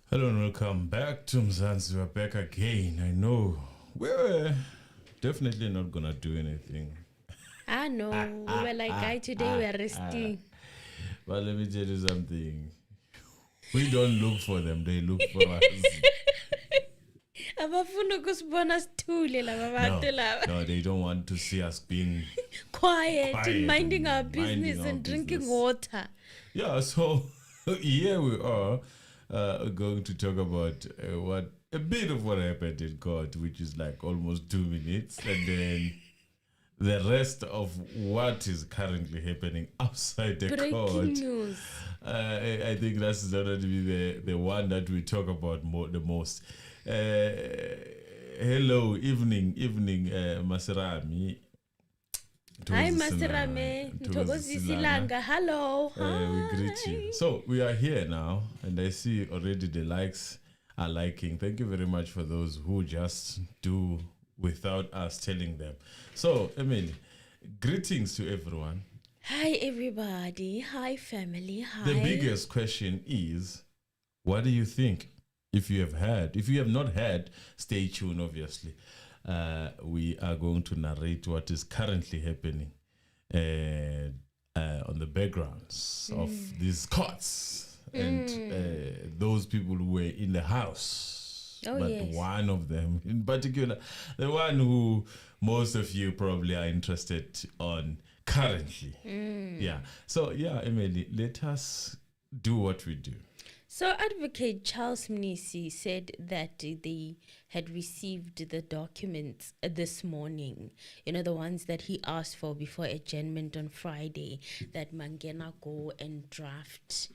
Hello and welcome back to Mzansi. We're back again. I know we're definitely not gonna do anything. I know. We were like, guy, today we are resting. But let me tell you something. We don't look for them, they look for us. Abafuna ukusibona sithule laba bantu laba. No, they don't want to see us being Quiet quiet and minding our and business minding our and drinking business. water. Yeah, so here we are going to talk about what a bit of what happened in court, which is like almost 2 minutes, and then the rest of what is currently happening outside the Breaking court. news. I think that's going to be the one that we talk about the most. Hello, evening, Masirami. Hi, Masirame. Nthokozisilanga. Hello. We greet you. So we are here now, and I see already the likes are liking. Thank you very much for those who just do without us telling them. So, Emily, greetings to everyone. Hi, everybody. Hi, family. Hi. The biggest question is, what do you think? If you have not heard, stay tuned, obviously. We are going to narrate what is currently happening on the backgrounds of these courts and those people who were in the house. Oh, but yes. one of them in particular, the one who most of you probably are interested on currently. Yeah. So, yeah, Emily, let us do what we do. So, Advocate Charles Mnisi said that they had received the documents this morning, the ones that he asked for before adjournment on Friday, that Mangena go and draft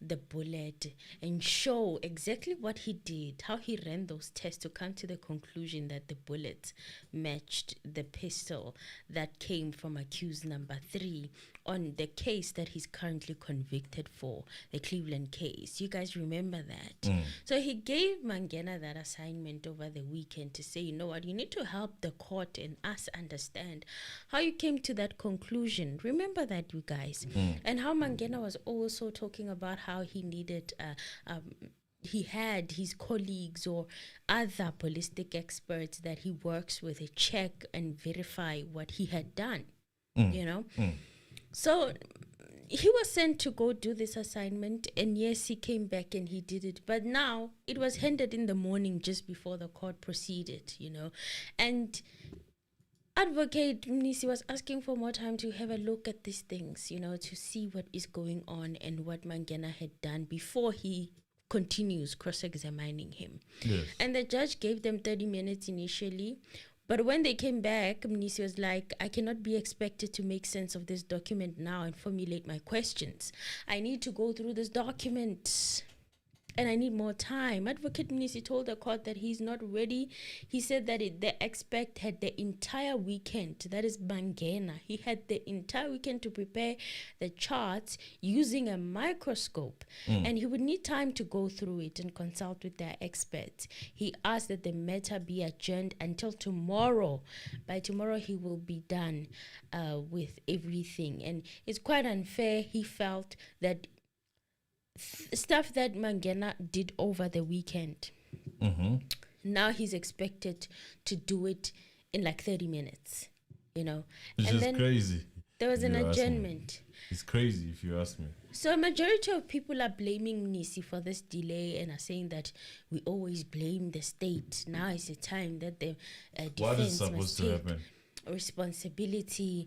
the bullet and show exactly what he did, how he ran those tests to come to the conclusion that the bullet matched the pistol that came from accused number 3 on the case that he's currently convicted for, the Cleveland case. You guys remember that? So he gave Mangena that assignment over the weekend to say, you know what, you need to help the court and us understand how you came to that conclusion. Remember that, you guys? And how Mangena was also talking about how he needed he had his colleagues or other ballistic experts that he works with check and verify what he had done, So he was sent to go do this assignment, and yes, he came back and he did it. But now it was handed in the morning just before the court proceeded, And Advocate Mnisi was asking for more time to have a look at these things, to see what is going on and what Mangena had done before he continues cross-examining him. Yes. And the judge gave them 30 minutes initially. But when they came back, Mnisi was like, I cannot be expected to make sense of this document now and formulate my questions. I need to go through this document and I need more time. Advocate Mnisi told the court that he's not ready. He said that the expert had the entire weekend, that is Mangena. He had the entire weekend to prepare the charts using a microscope. And he would need time to go through it and consult with their experts. He asked that the matter be adjourned until tomorrow. By tomorrow, he will be done with everything. And it's quite unfair. He felt that stuff that Mangena did over the weekend, now he's expected to do it in like 30 minutes, It's and just then crazy. there was if an you ask me. adjournment. It's crazy if you ask me. So a majority of people are blaming Mnisi for this delay and are saying that we always blame the state. Now is the time that the What is defense supposed must to take happen? responsibility.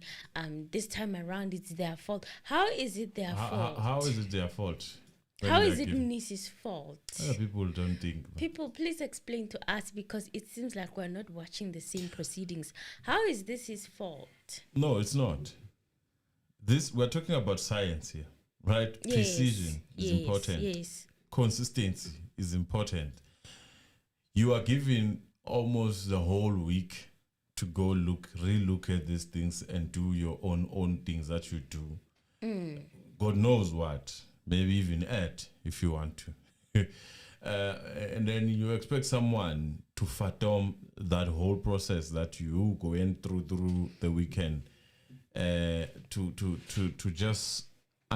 This time around, it's their fault. How is it their fault? How is it their fault? How is it Mnisi's fault? People don't think. People, please explain to us, because it seems like we're not watching the same proceedings. How is this his fault? No, it's not. We're talking about science here, right? Yes, Precision is important. Yes. Consistency is important. You are given almost the whole week to go relook at these things and do your own things that you do. God knows what. Maybe even add if you want to. And then you expect someone to fathom that whole process that you went through the weekend to just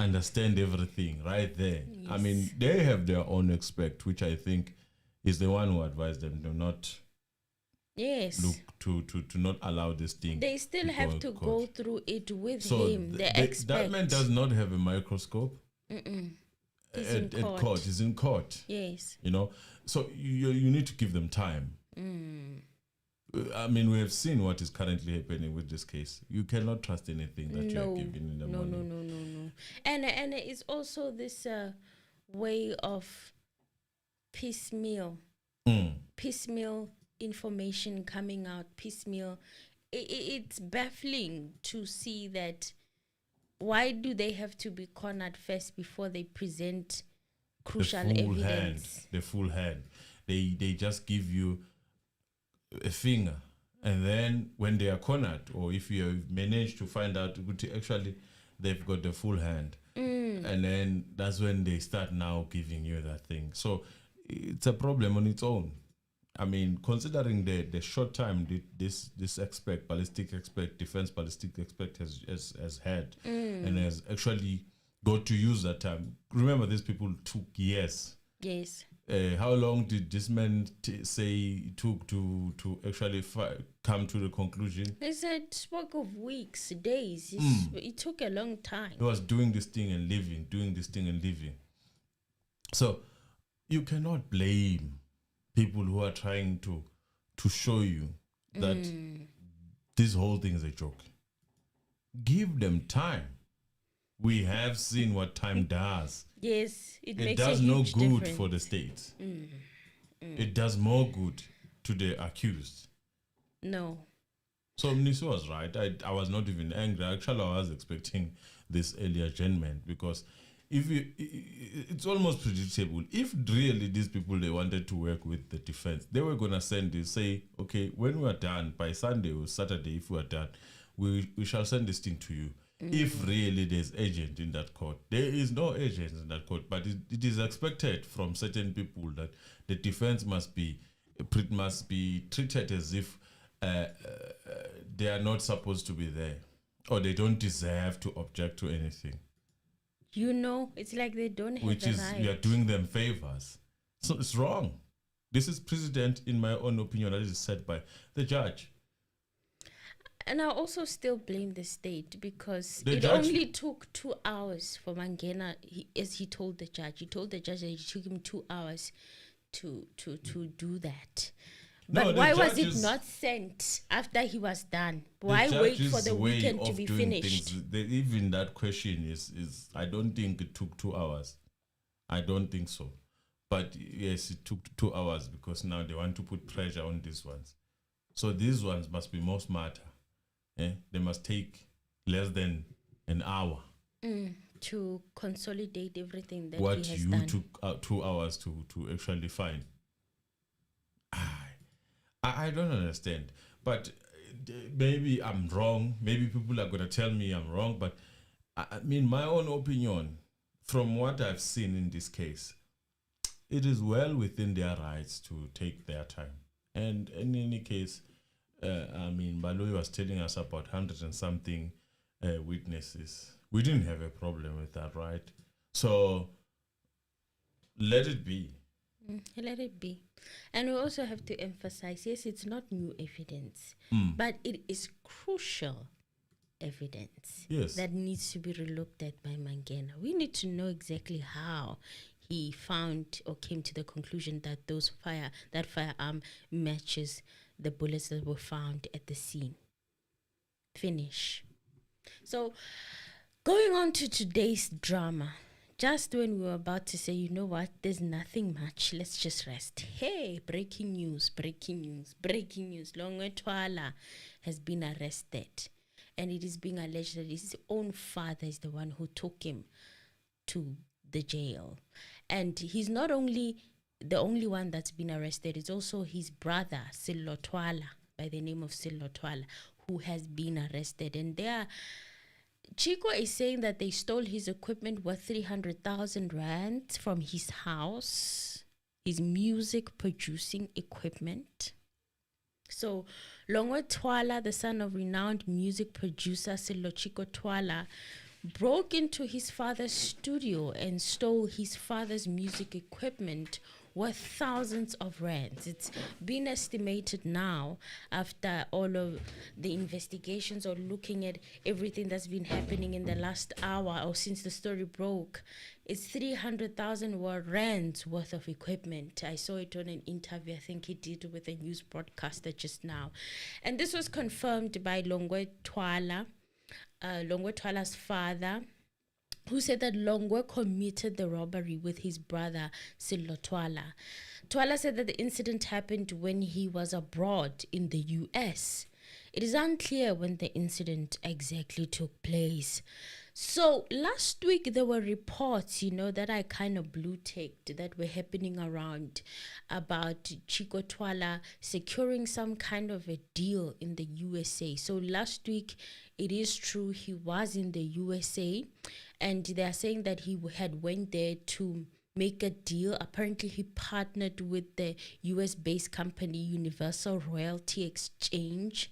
understand everything right there. I Yes. mean, they have their own expect, which I think is the one who advised them to not Yes. look to not allow this thing. They still have to go through it with him. They that expect. man does not have a microscope. He's in court. He's in court. Yes. You know, so you need to give them time. I mean, we have seen what is currently happening with this case. You cannot trust anything that you are given in the morning. No. And it's also this way of piecemeal information coming out, piecemeal. It's baffling to see that. Why do they have to be cornered first before they present crucial evidence? The full hand. They just give you a finger, and then when they are cornered, or if you have managed to find out actually they've got the full hand, and then that's when they start now giving you that thing. So it's a problem on its own. I mean, considering the short time this defense ballistic expert has had, and has actually got to use that time. Remember, these people took years. Yes. How long did this man say it took to actually come to the conclusion? They said spoke of weeks, days. It took a long time. He was doing this thing and leaving. So you cannot blame people who are trying to show you that this whole thing is a joke. Give them time. We have seen what time does. Yes, it makes does a no huge good difference. for the state. It does more good to the accused. No. So Mnisi was right. I was not even angry. Actually, I was expecting this earlier adjournment, because it's almost predictable. If really these people, they wanted to work with the defense, they were going to say, okay, when we are done by Sunday or Saturday, if we are done, we shall send this thing to you. If really there's agent in that court. There is no agent in that court, but it is expected from certain people that the defense must be treated as if they are not supposed to be there, or they don't deserve to object to anything. You know, it's like they don't have Which the is, right. we are doing them favors. So it's wrong. This is precedent, in my own opinion, that is set by the judge. And I also still blame the state, because The it judge- only took 2 hours for Mangena, as he told the judge. He told the judge that it took him 2 hours to do that. No, But the why was judge it is- not sent after he was done? The Why wait for judge's the way weekend to of be doing finished? things, even that question is I don't think it took 2 hours. I don't think so. But yes, it took 2 hours, because now they want to put pressure on these ones. So these ones must be more smarter. They must take less than an hour. To consolidate everything that What he has you done. took 2 hours to actually find. I don't understand. But maybe I'm wrong. Maybe people are going to tell me I'm wrong. But I mean, my own opinion, from what I've seen in this case, it is well within their rights to take their time. And in any case, I mean, Baloyi was telling us about 100 and something witnesses. We didn't have a problem with that, right? So let it be. Let it be. And we also have to emphasize, yes, it's not new evidence, but it is crucial evidence Yes. that needs to be relooked at by Mangena. We need to know exactly how he found or came to the conclusion that that firearm matches the bullets that were found at the scene. Finish. So, going on to today's drama, just when we were about to say, you know what, there's nothing much, let's just rest. Hey, breaking news. Longwe Twala has been arrested. And it is being alleged that his own father is the one who took him to the jail. And he's not only the only one that's been arrested, it's also his brother, Sello Twala, by the name of Sello Twala, who has been arrested. And Chicco is saying that they stole his equipment worth 300,000 rand from his house, his music producing equipment. So, Longwe Twala, the son of renowned music producer Chicco Twala, broke into his father's studio and stole his father's music equipment worth thousands of rands. It's been estimated now, after all of the investigations or looking at everything that's been happening in the last hour or since the story broke, it's 300,000 rands worth of equipment. I saw it on an interview I think he did with a news broadcaster just now. And this was confirmed by Longwe Twala, Longwe Twala's father, who said that Longwe committed the robbery with his brother, Senzo Twala. Twala said that the incident happened when he was abroad in the US. It is unclear when the incident exactly took place. So last week there were reports, that I kind of blue-ticked that were happening around about Chicco Twala securing some kind of a deal in the USA. So last week, it is true he was in the USA, and they are saying that he had went there to make a deal. Apparently, he partnered with the US-based company Universal Royalty Exchange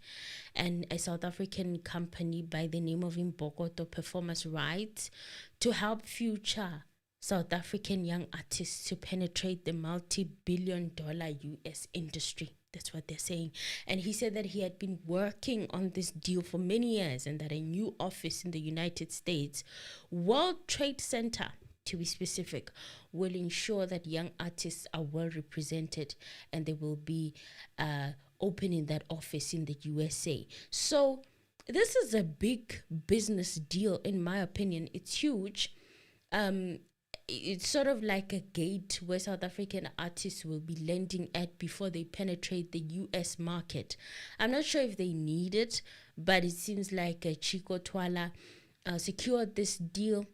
and a South African company by the name of Imbokoto Performance Rights to help future South African young artists to penetrate the multi-billion-dollar US industry. That's what they're saying. And he said that he had been working on this deal for many years and that a new office in the United States, World Trade Center, to be specific, will ensure that young artists are well represented, and they will be opening that office in the USA. So this is a big business deal, in my opinion. It's huge. It's sort of like a gate where South African artists will be lending at before they penetrate the US market. I'm not sure if they need it, but it seems like Chicco Twala secured this deal,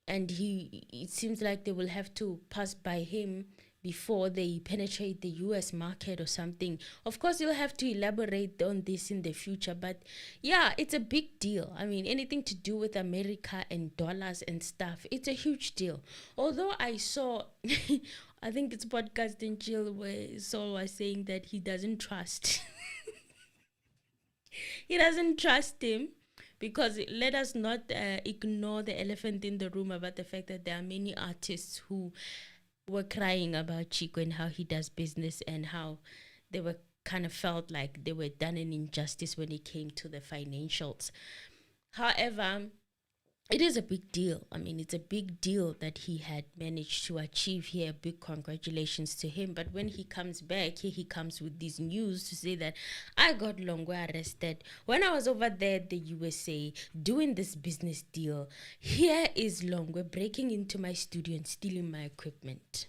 and it seems like they will have to pass by him before they penetrate the US market or something. Of course, you'll have to elaborate on this in the future, but yeah, it's a big deal. I mean, anything to do with America and dollars and stuff, it's a huge deal. Although I saw, I think it's podcast in Jill where Saul was saying that he doesn't trust. He doesn't trust him. Because let us not ignore the elephant in the room about the fact that there are many artists who were crying about Chicco and how he does business, and how they were kind of felt like they were done an injustice when it came to the financials. However, it is a big deal. I mean, it's a big deal that he had managed to achieve here. Big congratulations to him. But when he comes back, here he comes with this news to say that I got Longwe arrested when I was over there at the USA doing this business deal. Here is Longwe breaking into my studio and stealing my equipment.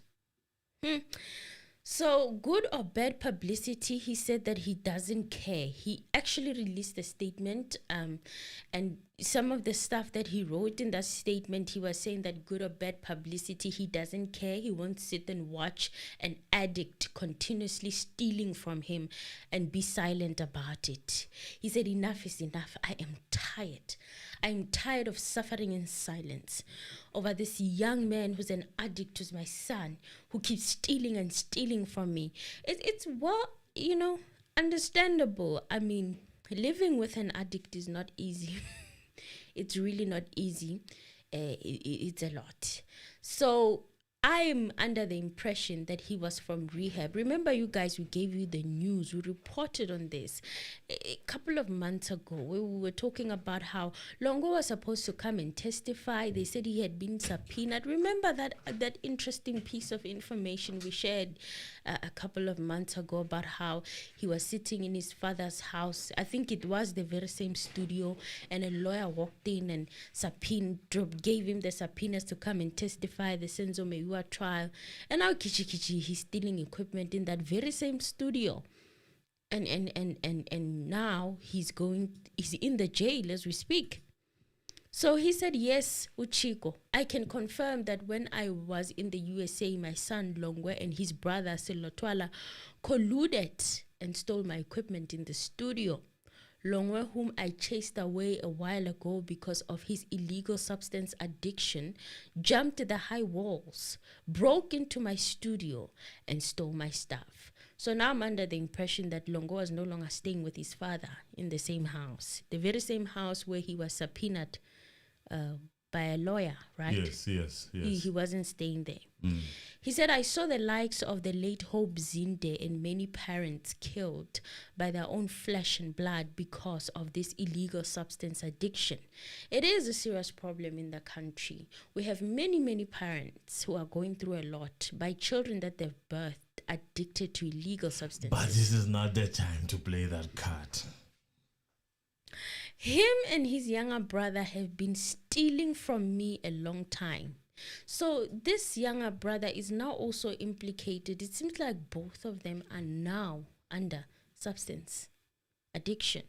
So, good or bad publicity, he said that he doesn't care. He actually released a statement, and some of the stuff that he wrote in that statement, he was saying that good or bad publicity, he doesn't care. He won't sit and watch an addict continuously stealing from him and be silent about it. He said, enough is enough. I am tired. I'm tired of suffering in silence over this young man who's an addict, who's my son, who keeps stealing and stealing from me. It's understandable. I mean, living with an addict is not easy. It's really not easy. It's a lot. So I'm under the impression that he was from rehab. Remember, you guys, we gave you the news. We reported on this a couple of months ago. We were talking about how Longwe was supposed to come and testify. They said he had been subpoenaed. Remember that interesting piece of information we shared a couple of months ago about how he was sitting in his father's house. I think it was the very same studio, and a lawyer walked in and gave him the subpoenas to come and testify the Senzo Meyiwa trial, and now he's stealing equipment in that very same studio, and now he's in the jail as we speak. So he said, yes, Chicco, I can confirm that when I was in the USA, my son Longwe and his brother Senzo Twala colluded and stole my equipment in the studio. Longwe, whom I chased away a while ago because of his illegal substance addiction, jumped the high walls, broke into my studio, and stole my stuff. So now I'm under the impression that Longwe was no longer staying with his father in the same house, the very same house where he was subpoenaed by a lawyer, right? Yes. He wasn't staying there. Mm. He said, I saw the likes of the late Hope Zinde and many parents killed by their own flesh and blood because of this illegal substance addiction. It is a serious problem in the country. We have many parents who are going through a lot by children that they've birthed addicted to illegal substances. But this is not the time to play that card. Him and his younger brother have been stealing from me a long time. So this younger brother is now also implicated. It seems like both of them are now under substance addiction.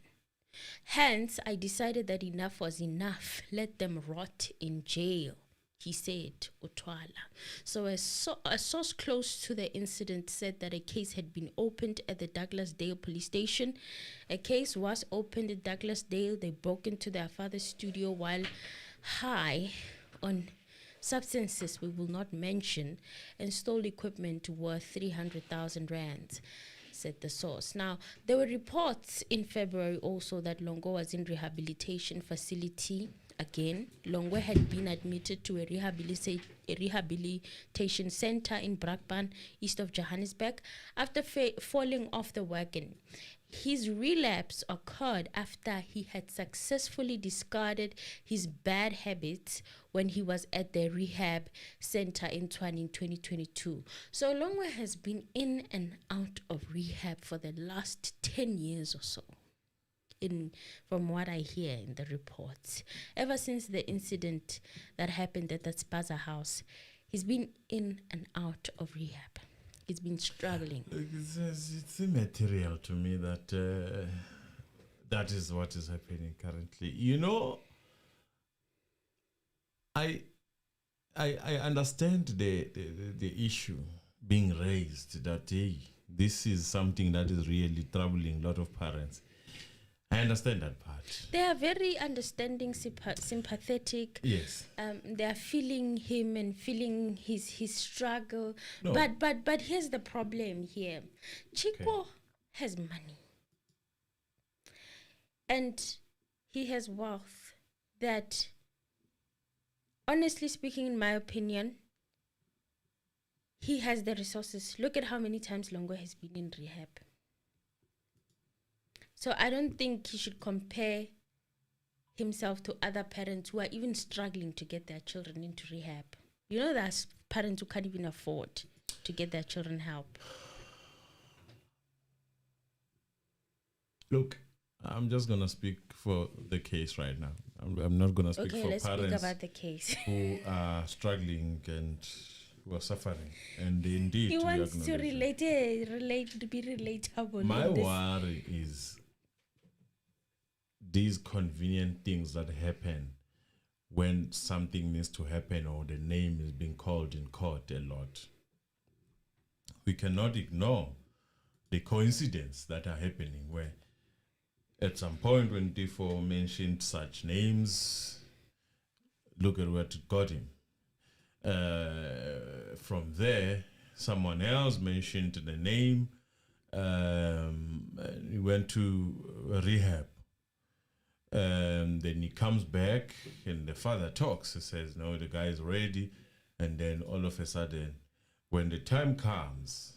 Hence, I decided that enough was enough. Let them rot in jail, he said, Twala. So a source close to the incident said that a case had been opened at the Douglasdale police station. A case was opened at Douglasdale. They broke into their father's studio while high on substances we will not mention and stole equipment worth 300,000 rands, said the source. Now, there were reports in February also that Longwe was in rehabilitation facility. Again, Longwe had been admitted to a rehabilitation center in Brakpan, east of Johannesburg, after falling off the wagon. His relapse occurred after he had successfully discarded his bad habits when he was at the rehab center in Tshwane in 2022. So Longwe has been in and out of rehab for the last 10 years or so, from what I hear in the reports. Ever since the incident that happened at the Spaza house, he's been in and out of rehab. He's been struggling. It's immaterial to me that that is what is happening currently. You know, I understand the issue being raised that this is something that is really troubling a lot of parents. I understand that part. They are very understanding, sympathetic. Yes. They are feeling him and feeling his struggle. No. But here's the problem here. Chicco has money. And he has wealth that, honestly speaking, in my opinion, he has the resources. Look at how many times Longwe has been in rehab. So I don't think he should compare himself to other parents who are even struggling to get their children into rehab. You know, there's parents who can't even afford to get their children help. Look, I'm just going to speak for the case right now. I'm not going to speak for let's parents speak about the case. who are struggling and who are suffering. And indeed, he wants to be relatable. My worry is these convenient things that happen when something needs to happen or the name is being called in court a lot. We cannot ignore the coincidence that are happening where at some point when Tifo mentioned such names, look at what it got him. From there, someone else mentioned the name. He went to rehab. Then he comes back and the father talks. He says, no, the guy is ready. And then all of a sudden, when the time comes,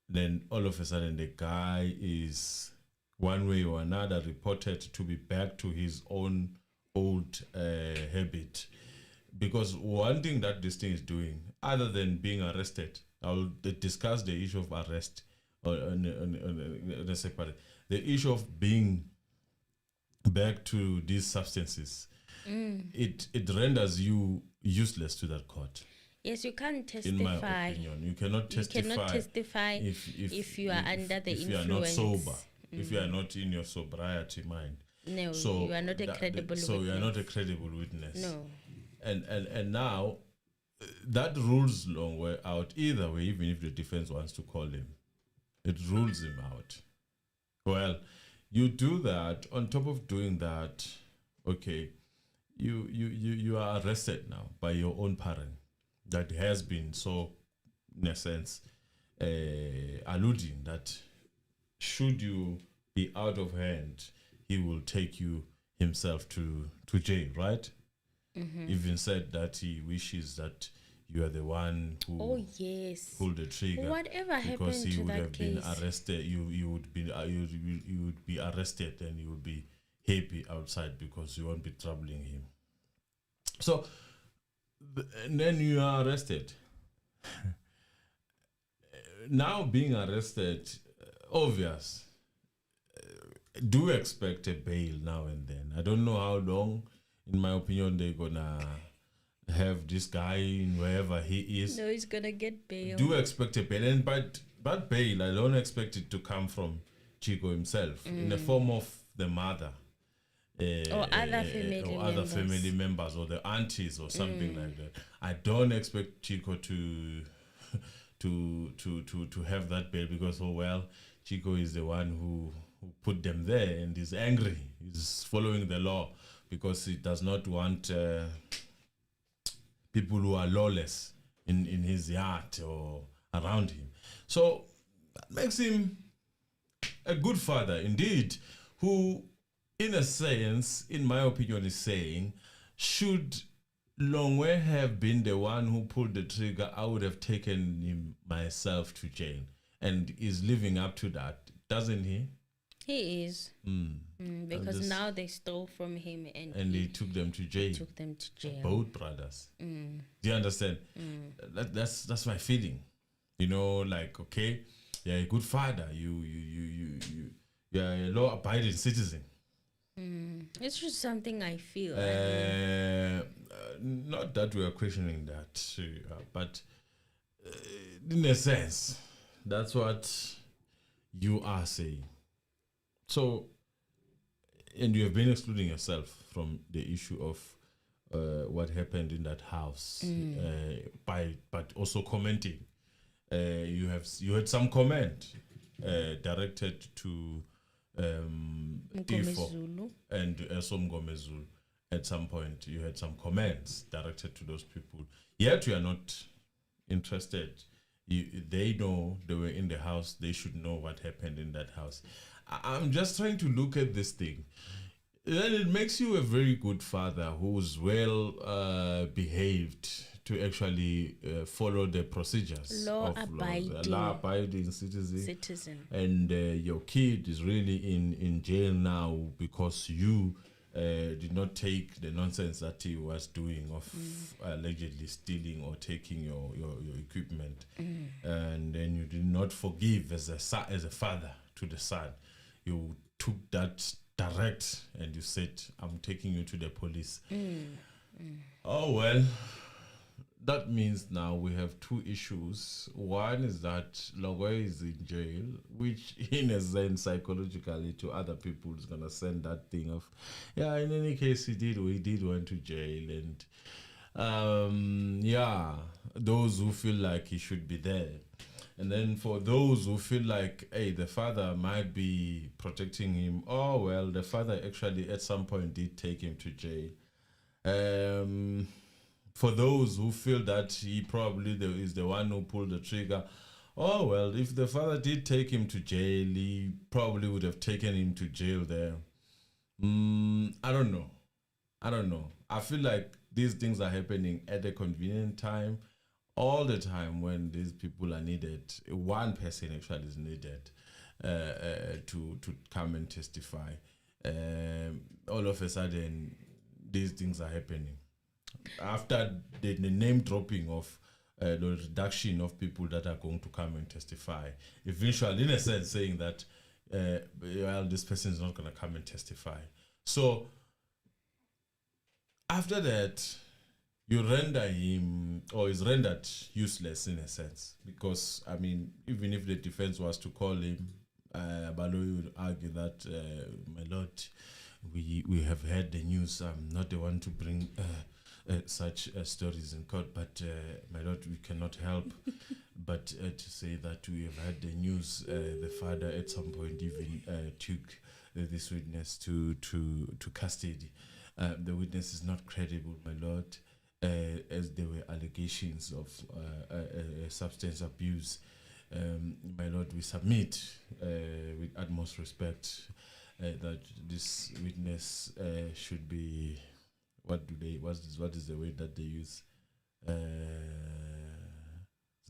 then all of a sudden the guy is one way or another reported to be back to his own old habit. Because one thing that this thing is doing, other than being arrested, I'll discuss the issue of arrest on a separate. The issue of being back to these substances, it renders you useless to that court. Yes, you can't testify. In my opinion, you cannot testify if you are under the influence. If you are not sober, if you are not in your sobriety mind. No, so you are not a credible witness. So you are not a credible witness. No. And now that rules Longwe out either way, even if the defense wants to call him. It rules him out. Well, you do that. On top of doing that, okay, you are arrested now by your own parent that has been so, in a sense, alluding that should you be out of hand, he will take you himself to jail, right? Even said that he wishes that you are the one who Oh yes. pulled the trigger. Whatever because happened he to would that have case? been arrested. You would be arrested, and you would be happy outside because you won't be troubling him. So, and then you are arrested. Now being arrested, obvious. Do expect a bail now and then. I don't know how long, in my opinion, they're gonna have this guy in wherever he is. No, he's gonna get bail. Do expect a bail, and but bail, I don't expect it to come from Chicco himself in the form of the mother. Or other family members or the aunties or something like that. I don't expect Chicco to to have that bail because Chicco is the one who put them there and is angry. He's following the law because he does not want people who are lawless in his yard or around him. So that makes him a good father indeed, who in a sense, in my opinion, is saying, should Longwe have been the one who pulled the trigger, I would have taken him myself to jail. And is living up to that, doesn't he? He is. Because now they stole from him and he took them to jail. Both brothers. Do you understand? That's my feeling. You know, like, okay, you're a good father. You're a law-abiding citizen. It's just something I feel. Not that we are questioning that, but in a sense, that's what you are saying. So, and you have been excluding yourself from the issue of what happened in that house but also commenting. You had some comment directed to Ifo and Mngomezulu. At some point, you had some comments directed to those people. Yet you are not interested. They know they were in the house. They should know what happened in that house. I'm just trying to look at this thing. Then it makes you a very good father who's well behaved to actually follow the procedures. Law-abiding citizen. And your kid is really in jail now because you did not take the nonsense that he was doing of allegedly stealing or taking your equipment. And then you did not forgive as a father to the son. You took that direct and you said, I'm taking you to the police. Oh, well, that means now we have two issues. One is that Longwe is in jail, which in a sense psychologically to other people is going to send that thing of, yeah, in any case we did went to jail. And those who feel like he should be there. And then for those who feel like, hey, the father might be protecting him, oh, well, the father actually at some point did take him to jail. For those who feel that he probably is the one who pulled the trigger, oh, well, if the father did take him to jail, he probably would have taken him to jail there. I don't know. I feel like these things are happening at a convenient time. All the time when these people are needed, one person actually is needed to come and testify. All of a sudden, these things are happening. After the name dropping of the reduction of people that are going to come and testify, eventually, in a sense, saying that, well, this person is not going to come and testify. So, after that, you render him, or is rendered useless in a sense, because I mean, even if the defense was to call him, Baloyi would argue that, my lord, we have heard the news. I'm not the one to bring such stories in court, but my lord, we cannot help but to say that we have heard the news. The father at some point even took this witness to custody. The witness is not credible, my lord. As there were allegations of substance abuse. My lord, we submit with utmost respect that this witness should be, what is the word that they use? Is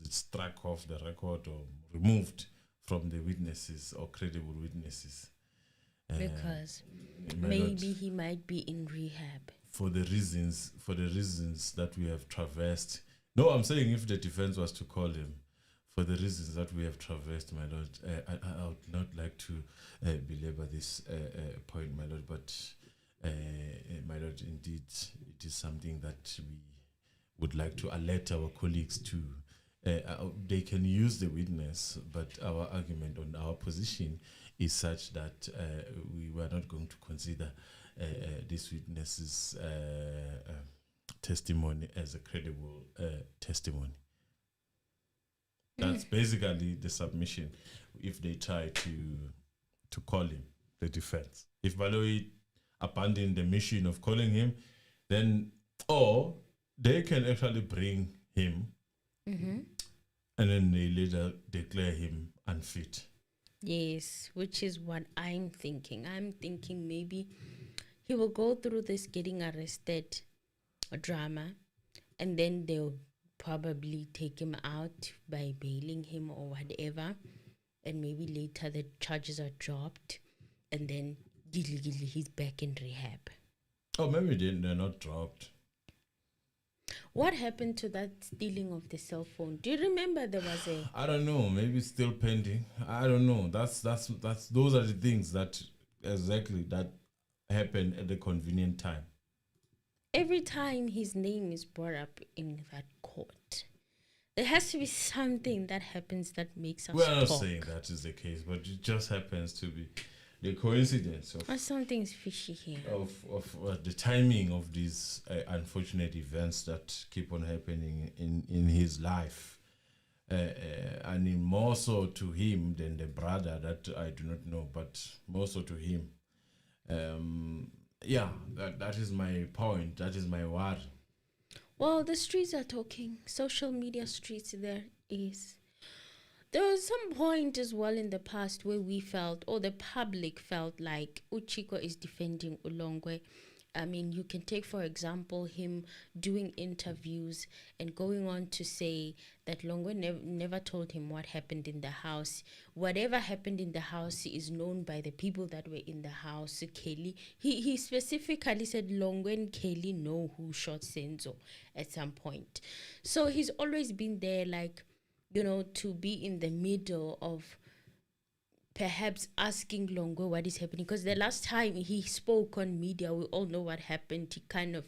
it struck off the record or removed from the witnesses or credible witnesses? Because maybe he might be in rehab. For the reasons that we have traversed. No, I'm saying if the defense was to call him, for the reasons that we have traversed, my lord, I would not like to belabor this point, my lord, but my lord, indeed, it is something that we would like to alert our colleagues to. They can use the witness, but our argument on our position is such that we were not going to consider this witness's testimony as a credible testimony. That's basically the submission if they try to call him, the defense. If Baloyi abandon the mission of calling him, then, or they can actually bring him and then they later declare him unfit. Yes, which is what I'm thinking. I'm thinking maybe he will go through this getting arrested drama, and then they'll probably take him out by bailing him or whatever, and maybe later the charges are dropped, and then he's back in rehab. Oh, maybe they're not dropped. What happened to that stealing of the cell phone? Do you remember there was a... I don't know. Maybe it's still pending. I don't know. That's those are the things that happen at the convenient time. Every time his name is brought up in that court, there has to be something that happens that makes us We're not talk. saying that is the case, but it just happens to be the coincidence of Something's fishy here. of the timing of these unfortunate events that keep on happening in his life, and in more so to him than the brother that I do not know, but more so to him. Yeah, that is my point. That is my word. Well, the streets are talking. Social media streets there is. There was some point as well in the past where we felt, or the public felt like Chicco is defending Longwe. I mean, you can take, for example, him doing interviews and going on to say that Longwe never told him what happened in the house. Whatever happened in the house is known by the people that were in the house. Kelly, he specifically said Longwe and Kelly know who shot Senzo at some point. So he's always been there, like, you know, to be in the middle of perhaps asking Longwe what is happening. Because the last time he spoke on media, we all know what happened. He kind of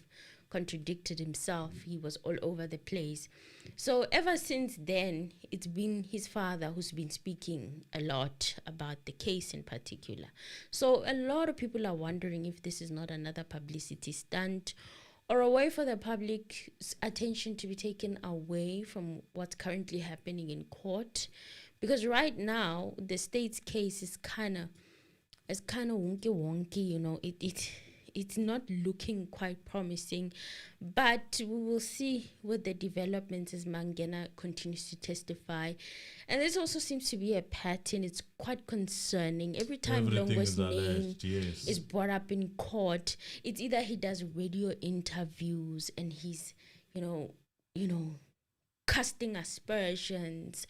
contradicted himself. He was all over the place. So ever since then, it's been his father who's been speaking a lot about the case in particular. So a lot of people are wondering if this is not another publicity stunt or a way for the public's attention to be taken away from what's currently happening in court. Because right now, the state's case is kind of wonky, you know. It's not looking quite promising. But we will see what the developments as Mangena continues to testify. And this also seems to be a pattern. It's quite concerning. Every time Longwe's name is brought up in court, it's either he does radio interviews and he's, you know, casting aspersions,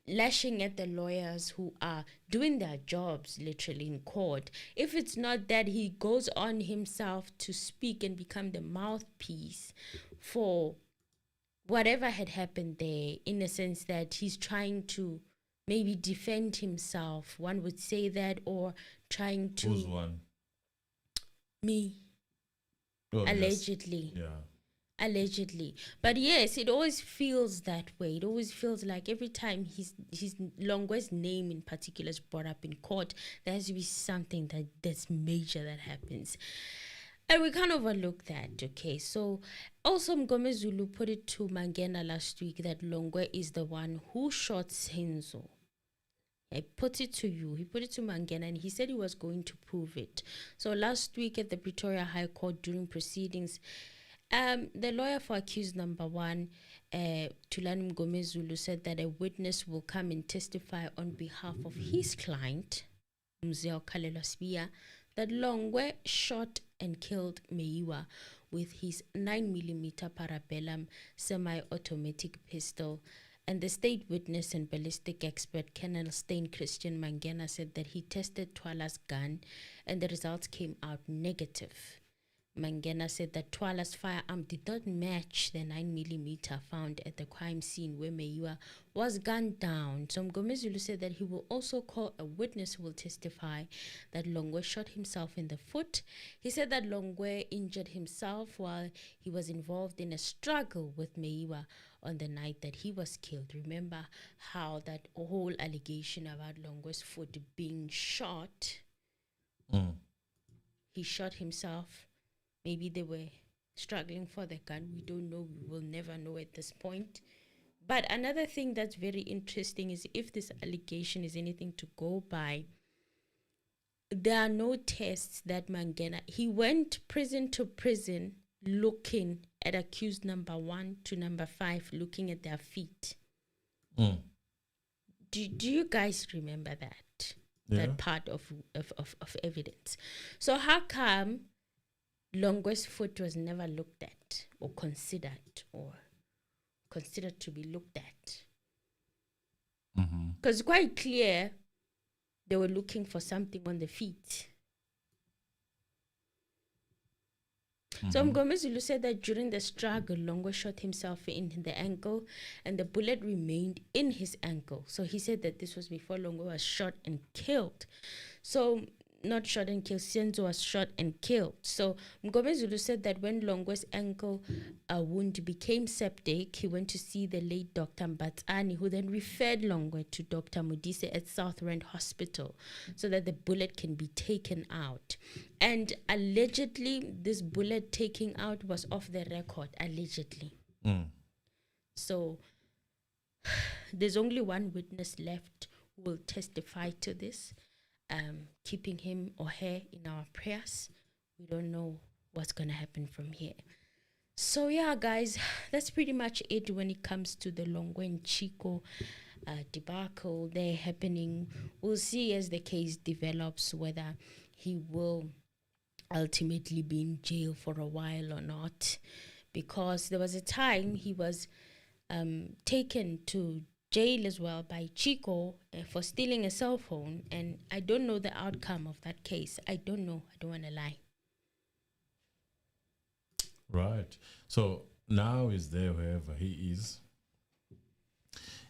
lashing at the lawyers who are doing their jobs literally in court. If it's not that, he goes on himself to speak and become the mouthpiece for whatever had happened there, in a sense that he's trying to maybe defend himself. One would say that, or trying to... Who's one? Me. Oh, allegedly. Yes. Yeah. Allegedly. But yes, it always feels that way. It always feels like every time his Longwe's name in particular is brought up in court, there has to be something that's major that happens. And we can't overlook that, okay? So also Mngomezulu put it to Mangena last week that Longwe is the one who shot Senzo. I put it to you. He put it to Mangena and he said he was going to prove it. So last week at the Pretoria High Court during proceedings, the lawyer for accused number one, Tulani Mngomezulu, said that a witness will come and testify on behalf of his client, Mzeo Kalelwa Sibiya that Longwe shot and killed Meyiwa with his 9mm parabellum semi-automatic pistol. And the state witness and ballistic expert, Colonel Stain Christian Mangena, said that he tested Twala's gun and the results came out negative. Mangena said that Twala's firearm did not match the 9mm found at the crime scene where Meyiwa was gunned down. So Mgomezulu said that he will also call a witness who will testify that Longwe shot himself in the foot. He said that Longwe injured himself while he was involved in a struggle with Meyiwa on the night that he was killed. Remember how that whole allegation about Longwe's foot being shot, he shot himself. Maybe they were struggling for the gun. We don't know. We will never know at this point. But another thing that's very interesting is if this allegation is anything to go by, there are no tests that Mangena, he went prison to prison looking at accused number 1 to number 5, looking at their feet. Do you guys remember that? Yeah. That part of evidence. So how come Longwe's foot was never looked at or considered to be looked at? Because it's quite clear they were looking for something on the feet. So Mgomezulu said that during the struggle, Longwe shot himself in the ankle and the bullet remained in his ankle. So he said that this was before Longwe was shot and killed. So not shot and killed, Senzo was shot and killed. So Mgomezulu said that when Longwe's ankle wound became septic, he went to see the late Dr. Mbatsani, who then referred Longwe to Dr. Modise at South Rand Hospital so that the bullet can be taken out. And allegedly, this bullet taking out was off the record, allegedly. So there's only one witness left who will testify to this. Keeping him or her in our prayers. We don't know what's going to happen from here. So yeah, guys, that's pretty much it when it comes to the Longwe and Chicco debacle. They're happening. We'll see as the case develops whether he will ultimately be in jail for a while or not, because there was a time he was taken to jail as well by Chicco for stealing a cell phone, and I don't know the outcome of that case. I don't know. I don't want to lie. Right. So now he's there wherever he is.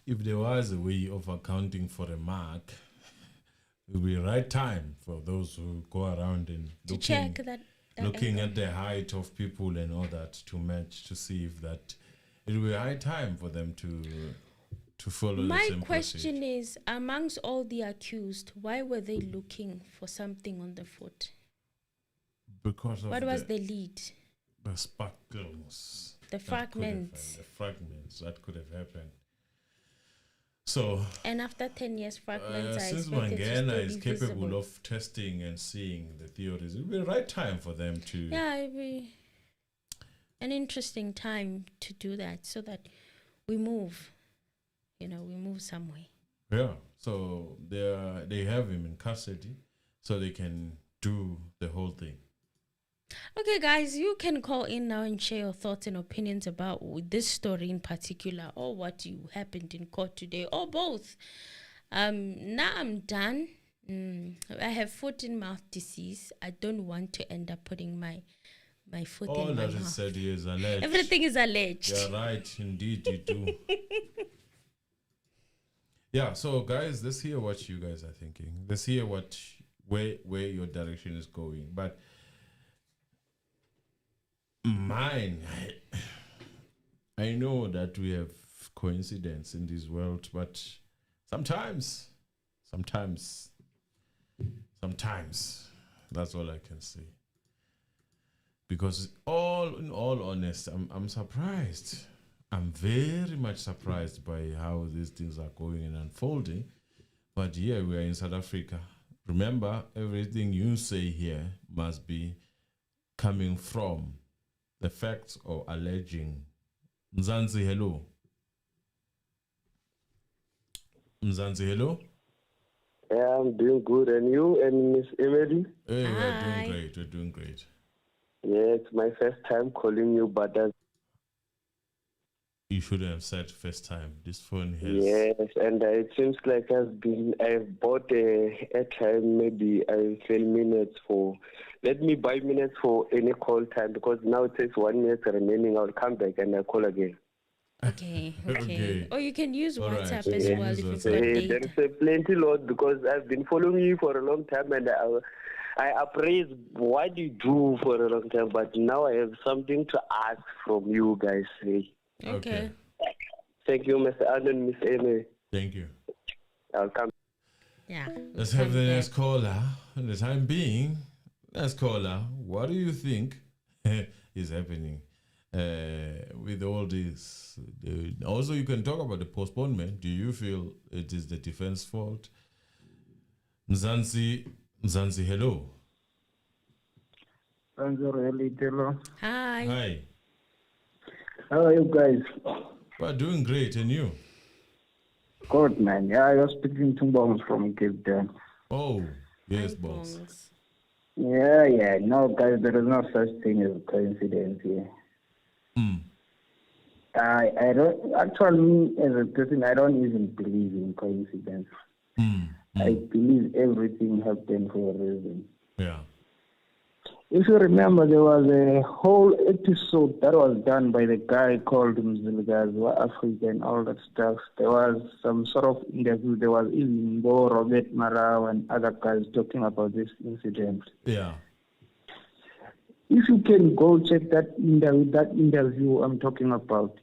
If there was a way of accounting for a mark, it would be the right time for those who go around and to check that looking at the height of people and all that to match, to see if that it will be high time for them to follow the same My question procedure. is, amongst all the accused, why were they looking for something on the foot? Because of What was the lead? the sparkles, The fragments. the fragments that could have happened. So And after 10 years, fragments are since expected to Mangena still is be capable visible. of testing and seeing the theories, it will be the right time for them to. Yeah, it'd be an interesting time to do that so that we move. We move somewhere. Yeah, so they have him in custody, so they can do the whole thing. Okay, guys, you can call in now and share your thoughts and opinions about this story in particular, or what happened in court today, or both. Now I'm done. I have foot and mouth disease. I don't want to end up putting my foot All in my that mouth. is said here is alleged. Everything is alleged. You're right, indeed you do. Yeah, so guys, let's hear what you guys are thinking. Let's hear where your direction is going. But mine, I know that we have coincidence in this world, but sometimes, that's all I can say. Because in all honesty, I'm surprised. I'm very much surprised by how these things are going and unfolding. But here we are in South Africa. Remember, everything you say here must be coming from the facts or alleging. Mzansi, hello. Mzansi, hello. Yeah, I'm doing good. And you and Miss Emily? Hey, we're Hi. doing great. We're doing great. Yeah, it's my first time calling you, but You shouldn't have said first time. This phone has. yes, and it seems like I've bought a airtime, maybe I sell minutes for. Let me buy minutes for any call time because now it says 1 minute remaining. I'll come back and I'll call again. Okay. Okay. Or you can use All right. WhatsApp You as can well use if you've WhatsApp. got There data. is a plenty lot because I've been following you for a long time and I appraise what you do for a long time, but now I have something to ask from you guys. Hey. Okay. Thank you, Mr. Allen, Miss Amy. Thank you. I'll come. Yeah. Let's have the next caller. In the time being, next caller, what do you think is happening with all this? Also, you can talk about the postponement. Do you feel it is the defense fault? Mzansi, hello. Senzo, Hi. Hi. how are you guys? We're doing great, and you? Good, man. Yeah, I was speaking to Bombs from Cape Town. Oh, yes, Hi, boss. Bongs. Yeah. No, guys, there is no such thing as coincidence here. I don't, actually, me as a person, I don't even believe in coincidence. I believe everything happened for a reason. Yeah. If you remember, there was a whole episode that was done by the guy called Mzilgazwa Africa and all that stuff. There was some sort of interview. There was even Bo, Robert Marau and other guys talking about this incident. Yeah. If you can go check that interview I'm talking about,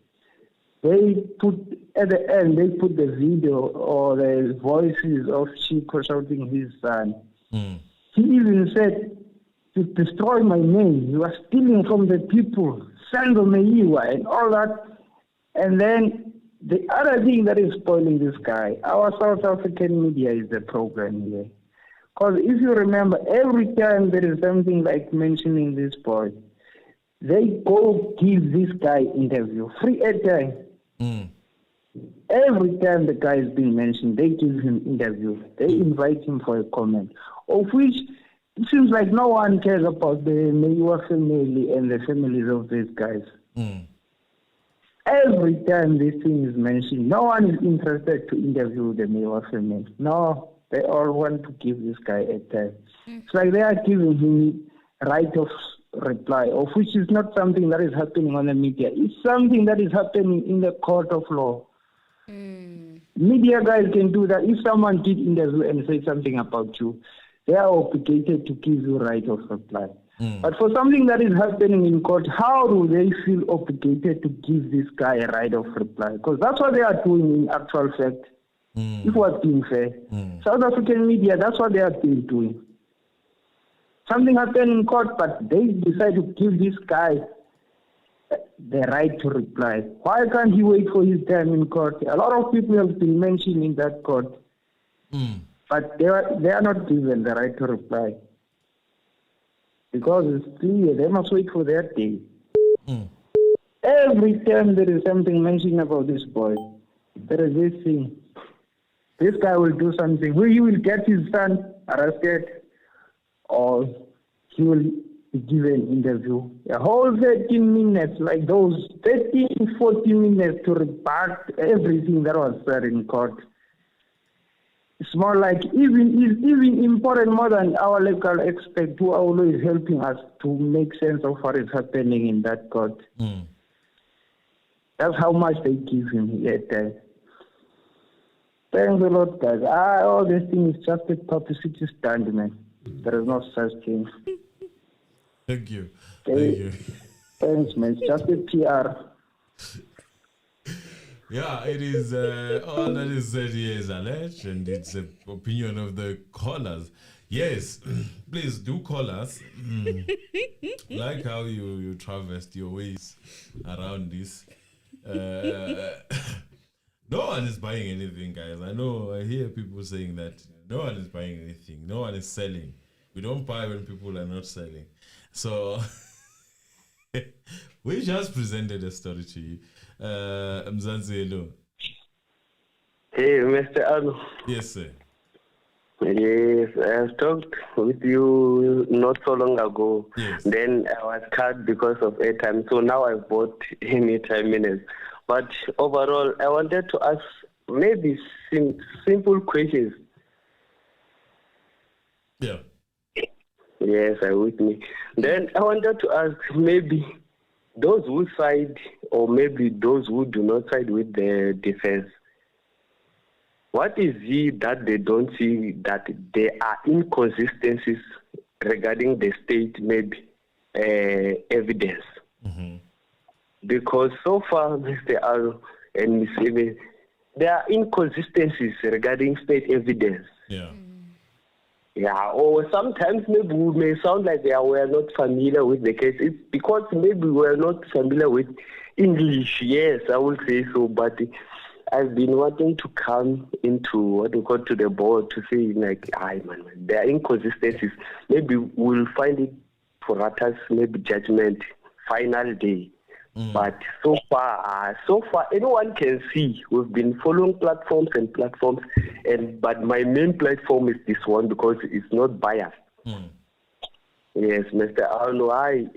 they put, at the end, they put the video or the voices of Chicco shouting his son. He even said, to destroy my name. You are stealing from the people, Senzo, Meyiwa, and all that. And then the other thing that is spoiling this guy, our South African media is the problem here. Because if you remember, every time there is something like mentioning this boy, they go give this guy interview, free airtime. Every time the guy is being mentioned, they give him interview. They invite him for a comment, of which it seems like no one cares about the Meyiwa family and the families of these guys. Every time this thing is mentioned, no one is interested to interview the Meyiwa family. No, they all want to give this guy a time. It's like they are giving him right of reply, of which is not something that is happening on the media. It's something that is happening in the court of law. Media guys can do that. If someone did interview and say something about you, they are obligated to give you right of reply. But for something that is happening in court, how do they feel obligated to give this guy a right of reply? Because that's what they are doing in actual fact. If what's being fair. South African media, that's what they are still doing. Something happened in court, but they decide to give this guy the right to reply. Why can't he wait for his time in court? A lot of people have been mentioned in that court. But they are not given the right to reply. Because it's clear, they must wait for their day. Every time there is something mentioned about this boy, there is this thing. This guy will do something. He will get his son arrested, or he will be given an interview. A whole 13 minutes, like those 13, 14 minutes to rebut everything that was said in court. It's more like even important more than our legal expert who are always helping us to make sense of what is happening in that court. That's how much they give him yet. Thanks a lot, guys. All this thing is just a publicity stunt, man. There is no such thing. Thank you. Thanks, man. It's just a PR. Yeah, it is all that is said here is alleged, and it's the opinion of the callers. Yes, please do call us. Like how you traversed your ways around this. No one is buying anything, guys. I hear people saying that no one is buying anything. No one is selling. We don't buy when people are not selling. So we just presented a story to you. Mzansi, hello. Hey, Mr. Anu. Yes, sir. Yes, I talked with you not so long ago. Yes. Then I was cut because of airtime. So now I bought anytime minutes. But overall, I wanted to ask maybe simple questions. Yeah. Yes, I with me. Then I wanted to ask maybe those who side or maybe those who do not side with the defense. What is it that they don't see that there are inconsistencies regarding the state maybe evidence? Mm-hmm. Because so far, Mr. Aro and Ms. Eve, there are inconsistencies regarding state evidence. Yeah. Yeah, or sometimes maybe we may sound like we are not familiar with the case. It's because maybe we are not familiar with English. Yes, I will say so, but I've been wanting to come into what we call to the board to say like, man, there are inconsistencies. Maybe we'll find it for us, maybe judgment, final day. But so far, anyone can see. We've been following platforms, but my main platform is this one because it's not biased. Yes, Mr. Arno,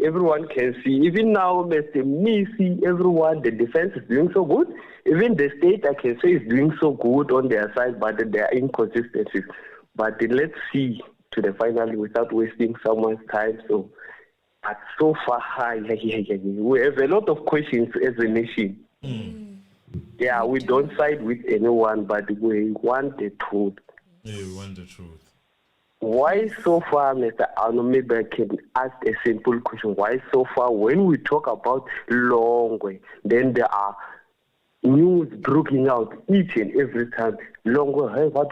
everyone can see. Even now, Mr. Mnisi, everyone, the defense is doing so good. Even the state, I can say, is doing so good on their side, but there are inconsistencies. But let's see to the final without wasting someone's time. But so far, we have a lot of questions as a nation. Yeah, we don't side with anyone, but we want the truth. Yeah, we want the truth. Why so far, Mr. Arno, maybe I can ask a simple question. Why so far, when we talk about Longwe, then there are news breaking out each and every time. Longwe, hey, what?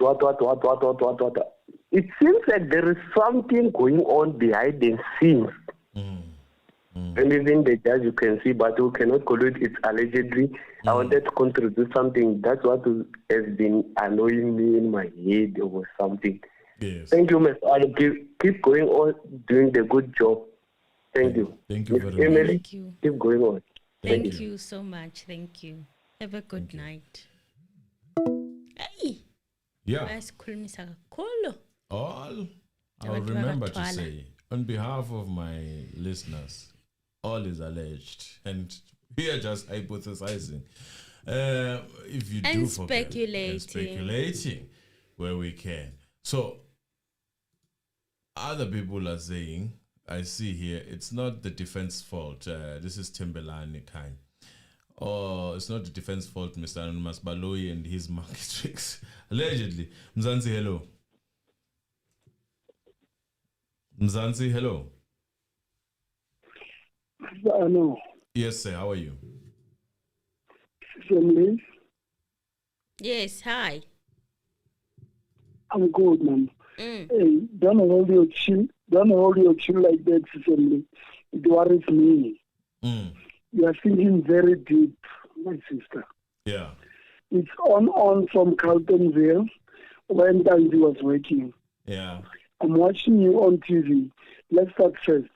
It seems like there is something going on behind the scenes. And even the judge you can see, but we cannot call it allegedly. I wanted to contribute something. That's what has been annoying me in my head or something. Yes. Thank you, Ms. Ali. Keep going on doing the good job. Thank you. Thank you Ms. very Emily, much. Thank you. Keep going on. Thank you so much. Thank you. Have a good night. Hey. Yeah. All I'll remember to say, on behalf of my listeners, all is alleged, and we are just hypothesizing. If you do forget, speculating where we can. So other people are saying, I see here, it's not the defense fault. This is Timberlane kind. Or it's not the defense fault, Mr. Anonymous Baloyi and his market tricks. Allegedly. Mzansi, hello. Mzansi, hello. Hello. Yes, sir. How are you? Yes, hi. I'm good, man. Hey, don't hold your chin like that, Cicely. It worries me. You are thinking very deep, my sister. Yeah. It's on from Carltonville when Danzi was working. Yeah. I'm watching you on TV. Let's start first.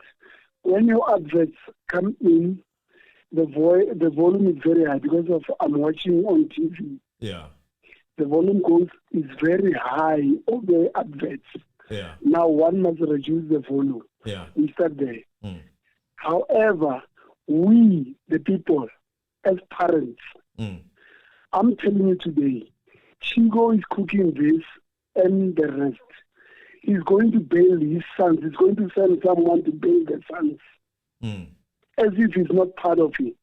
When your adverts come in, the volume is very high because of I'm watching on TV. Yeah. The volume is very high of the adverts. Yeah. Now one must reduce the volume. Yeah. We start there. However, we, the people, as parents, I'm telling you today, Chicco is cooking this and the rest. He's going to bail his sons. He's going to send someone to bail the sons. As if he's not part of it.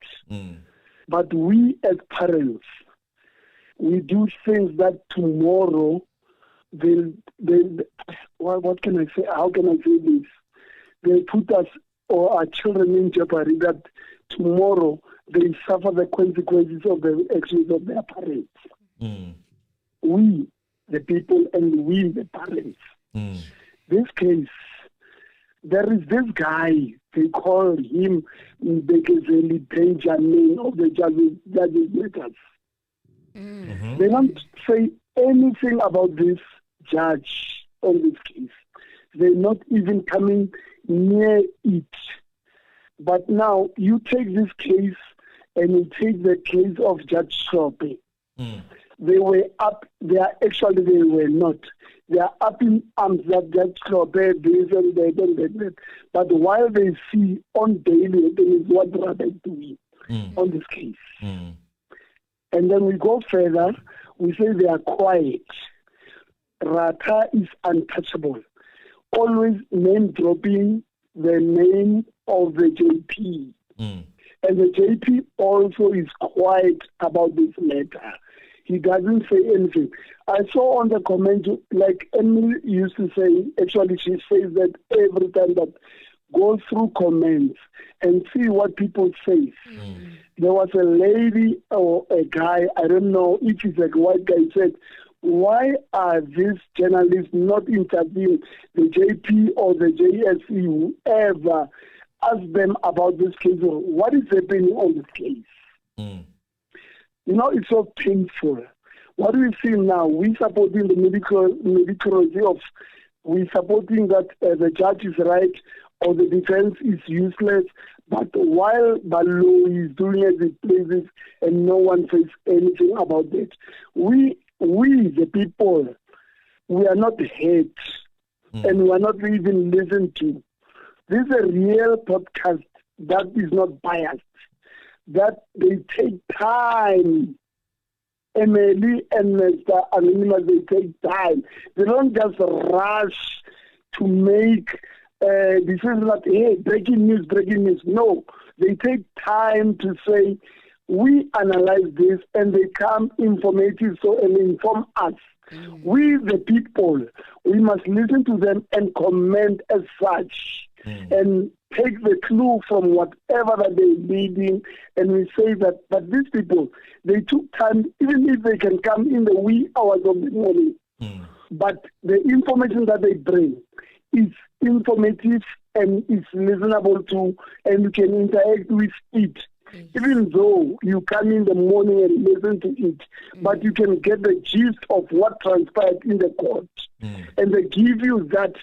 But we as parents, we do things that tomorrow what can I say? How can I say this? They put us or our children in jeopardy that tomorrow they suffer the consequences of the actions of their parents. We, the people, and we, the parents. This case, there is this guy, they call him the danger man of the judges matters. They don't say anything about this judge on this case. They're not even coming near it. But now you take this case and you take the case of Judge Sope. they were up. They were not. They are up in arms that compare this and that and that. But while they see on daily, there is what Rata is doing on this case. And then we go further, we say they are quiet. Rata is untouchable. Always name dropping the name of the JP. And the JP also is quiet about this matter. He doesn't say anything. I saw on the comment, like Emily used to say, actually she says that every time that go through comments and see what people say. There was a lady or a guy, I don't know if it's a white guy, said, why are these journalists not interviewing the JP or the JSE, whoever, ask them about this case or what is happening on this case? You know, it's so painful. What we see now, we supporting the medicality of, we supporting that the judge is right or the defense is useless, but while Balo is doing as he pleases and no one says anything about that, we the people, we are not heard and we are not even listened to. This is a real podcast that is not biased, that they take time. Emily and Mr. Anonymous, they take time. They don't just rush to make decisions that, hey, breaking news. No, they take time to say, we analyze this, and they come informative and inform us. We, the people, we must listen to them and comment as such. And take the clue from whatever that they're leading, and we say that, but these people, they took time, even if they can come in the wee hours of the morning, but the information that they bring is informative and is listenable to, and you can interact with it. Even though you come in the morning and listen to it, but you can get the gist of what transpired in the court. And they give you that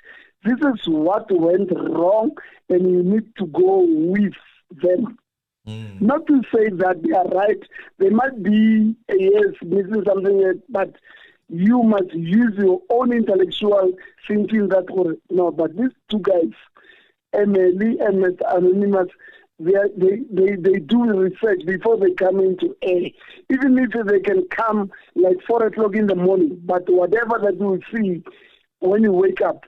this is what went wrong, and you need to go with them. Not to say that they are right. They might be, yes, missing something, but you must use your own intellectual thinking that, no, but these two guys, Emily and Mr. Anonymous, they do research before they come into air. Even if they can come like 4 o'clock in the morning, but whatever that you see when you wake up,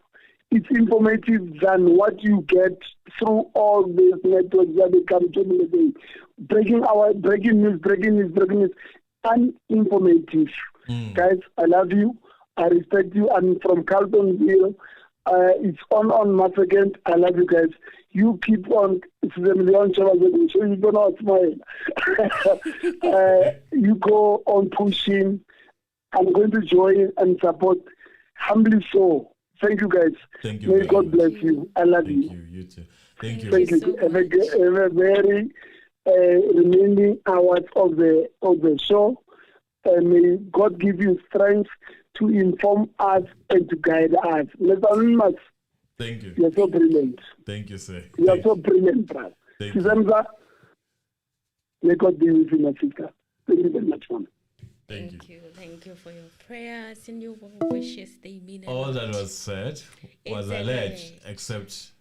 it's informative than what you get through all these networks that they come to the day. Breaking news, uninformative. Guys, I love you. I respect you. I'm from Carltonville. It's on March 2nd. I love you guys. You keep on. It's the million so you don't know smile. You go on pushing. I'm going to join and support. Humbly so. Thank you, guys. Thank you. May God bless you. I love you. Thank you. You too. Thank you. Thank you. So Have a very remaining hours of the show. May God give you strength to inform us and to guide us. Mr. Anonymous, thank you. You're so brilliant. Thank you, sir. You're so brilliant, brother. Thank you. Senzo, may God be with you, my sister. Thank you very much, man. Thank you. Thank you for your prayers and your wishes. They mean a All lot. that was said was alleged, except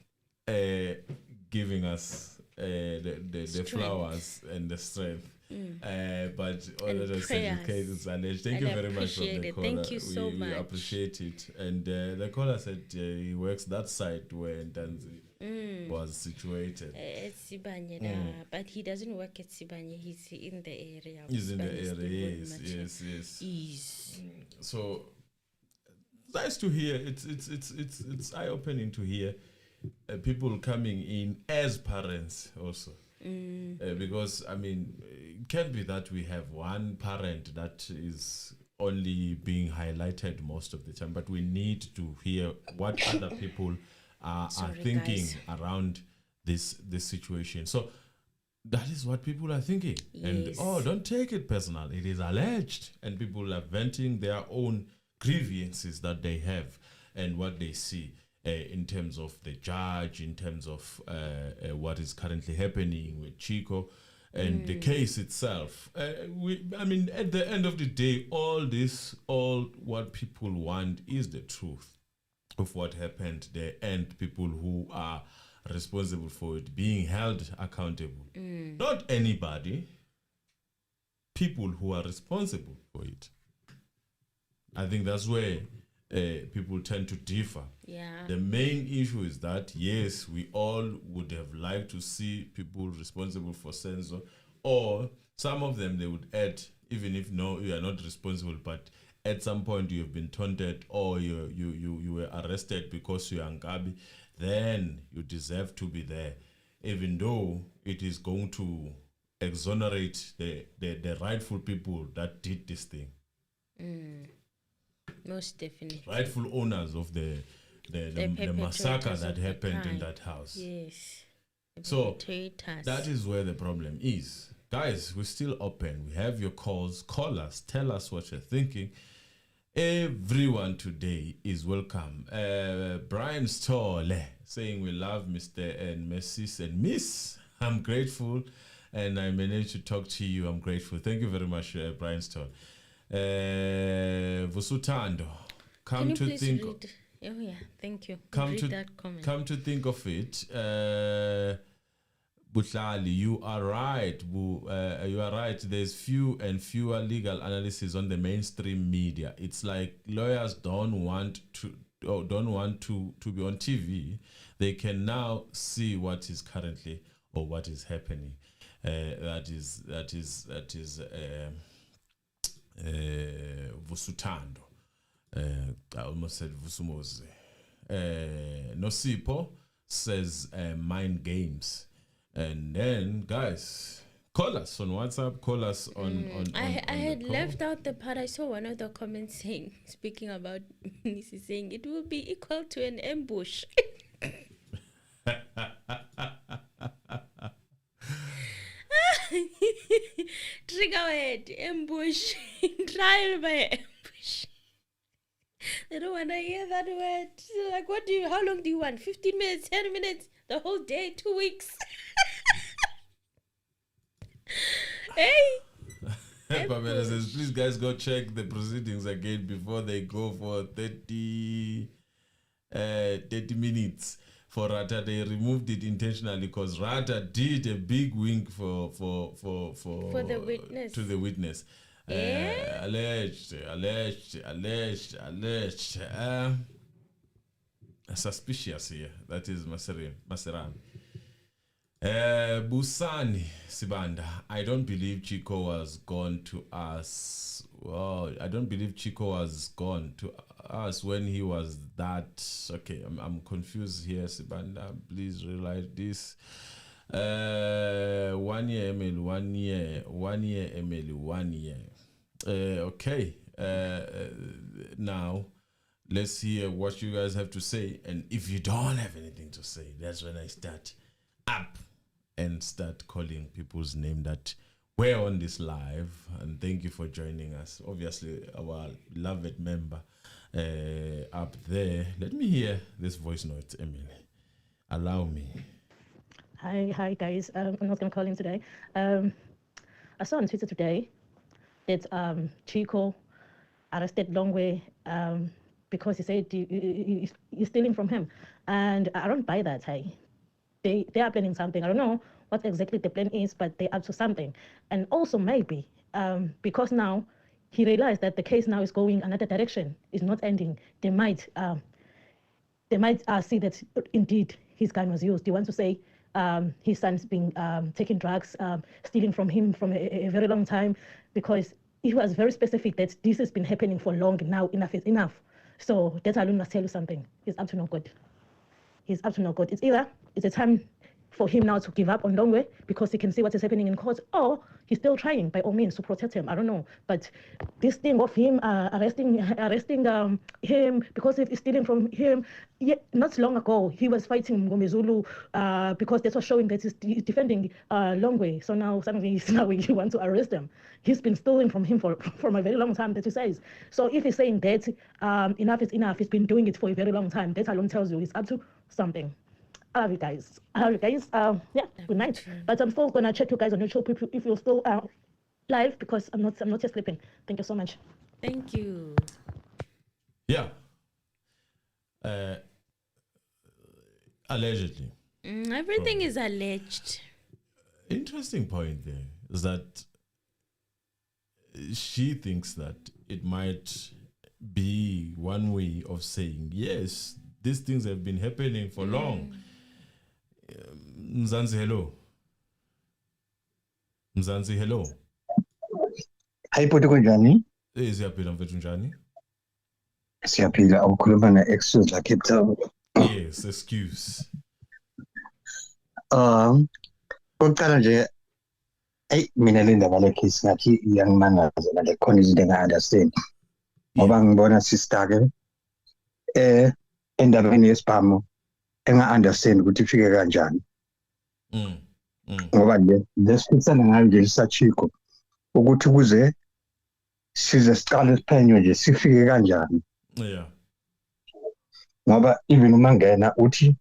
giving us the flowers and the strength. But all And that was said in case it's alleged. Thank you very much for the appreciate it. caller. Thank you so we much. appreciate it. And the caller said he works that side where Ntanzi was situated. At Sibanye, but he doesn't work at Sibanye. He's in the area. He's in the area, yes. So nice to hear. It's eye opening to hear people coming in as parents also. Because I mean, it can't be that we have one parent that is only being highlighted most of the time, but we need to hear what other people are thinking around this situation. So that is what people are thinking. Yes. And don't take it personal. It is alleged, and people are venting their own grievances that they have and what they see in terms of the judge, in terms of what is currently happening with Chicco. and the case itself. I mean, at the end of the day, all what people want is the truth of what happened there, and people who are responsible for it being held accountable. Not anybody, people who are responsible for it. I think that's where people tend to differ. Yeah. The main issue is that, yes, we all would have liked to see people responsible for Senzo, or some of them they would add, even if no, you are not responsible, but at some point you have been taunted or you were arrested because you are Ngabi, then you deserve to be there, even though it is going to exonerate the rightful people that did this thing. Most definitely. Rightful owners of the massacre that happened in that house. Yes. So that is where the problem is. Guys, we're still open. We have your calls. Call us. Tell us what you're thinking. Everyone today is welcome. Brian Stolle saying we love Mr. and Mrs. and Miss. I'm grateful and I managed to talk to you. I'm grateful. Thank you very much, Brian Stolle. Vusutando, come to think. Read? Oh yeah, thank you. Come read to that comment. Come to think of it, Butlali, you are right. You are right. There's few and fewer legal analysis on the mainstream media. It's like lawyers don't want to be on TV. They can now see what is currently or what is happening. That is Vusutando. I almost said Vusumoze. Nosipo says mind games. And then, guys, call us on WhatsApp. Call us on I had left out the part. I saw one of the comments saying, speaking about Mnisi saying it will be equal to an ambush. Trigger word, ambush, trial by ambush. They don't want to hear that word. Like, how long do you want? 15 minutes, 10 minutes, the whole day, 2 weeks? Hey! Pamela says, please guys go check the proceedings again before they go for 30 minutes. For Rata, they removed it intentionally because Rata did a big wink for the witness. To the witness. Alleged. Suspicious here. That is Maseran. Busani Sibanda. I don't believe Chicco was gone to us. Well, I don't believe Chicco was gone to us when he was that. Okay, I'm confused here, Sibanda. Please realize this. 1 year, Emily, 1 year. 1 year, Emily, 1 year. Okay. Now, let's hear what you guys have to say. And if you don't have anything to say, that's when I start up and start calling people's name that were on this live. And thank you for joining us. Obviously, our beloved member up there. Let me hear this voice note, Emily. Allow me. Hi guys. I'm not going to call in today. I saw on Twitter today that Chicco arrested Longwe because he said he's stealing from him. And I don't buy that. They are planning something. I don't know what exactly the plan is, but they're up to something. And also maybe because now he realized that the case now is going another direction, is not ending. They might see that indeed his gun was used. They want to say his son's been taking drugs, stealing from him from a very long time, because he was very specific that this has been happening for long now. Enough is enough. So that alone must tell you something. He's up to no good. He's up to no good. It's either it's a time for him now to give up on Longwe because he can see what is happening in court, or he's still trying by all means to protect him. I don't know, but this thing of him arresting him because he's stealing from him. Yeah, not long ago he was fighting Ngomezulu because that was showing that he's defending Longwe. So now suddenly you want to arrest him. He's been stealing from him for a very long time, that he says. So if he's saying that enough is enough, he's been doing it for a very long time. That alone tells you he's up to something. I love you guys. Yeah, good night. But I'm still gonna check you guys on YouTube if you're still live, because I'm not just sleeping. Thank you so much. Thank you. Yeah. Allegedly. Everything is alleged. Interesting point there is that she thinks that it might be one way of saying, yes, these things have been happening for long. Mzansi, hello. Mzansi, hello. Hayi bhuti kunjani? Siyaphila mfethu njani? Siyaphila, awukhuluma na-excuse la Cape Town. Yes, excuse. Okokuqala nje, mina le ndaba le case ngathi iyangimangaza manje, khona izinto enga-understand. Ngoba ngibona sister-ke endabeni yesibhamu enga-understand ukuthi ifike kanjani. Ngoba nje lesifisana ngayo nje lisachiko ukuthi kuze size siqale siphenye nje sifike kanjani. Yeah. Ngoba even Mangena uthi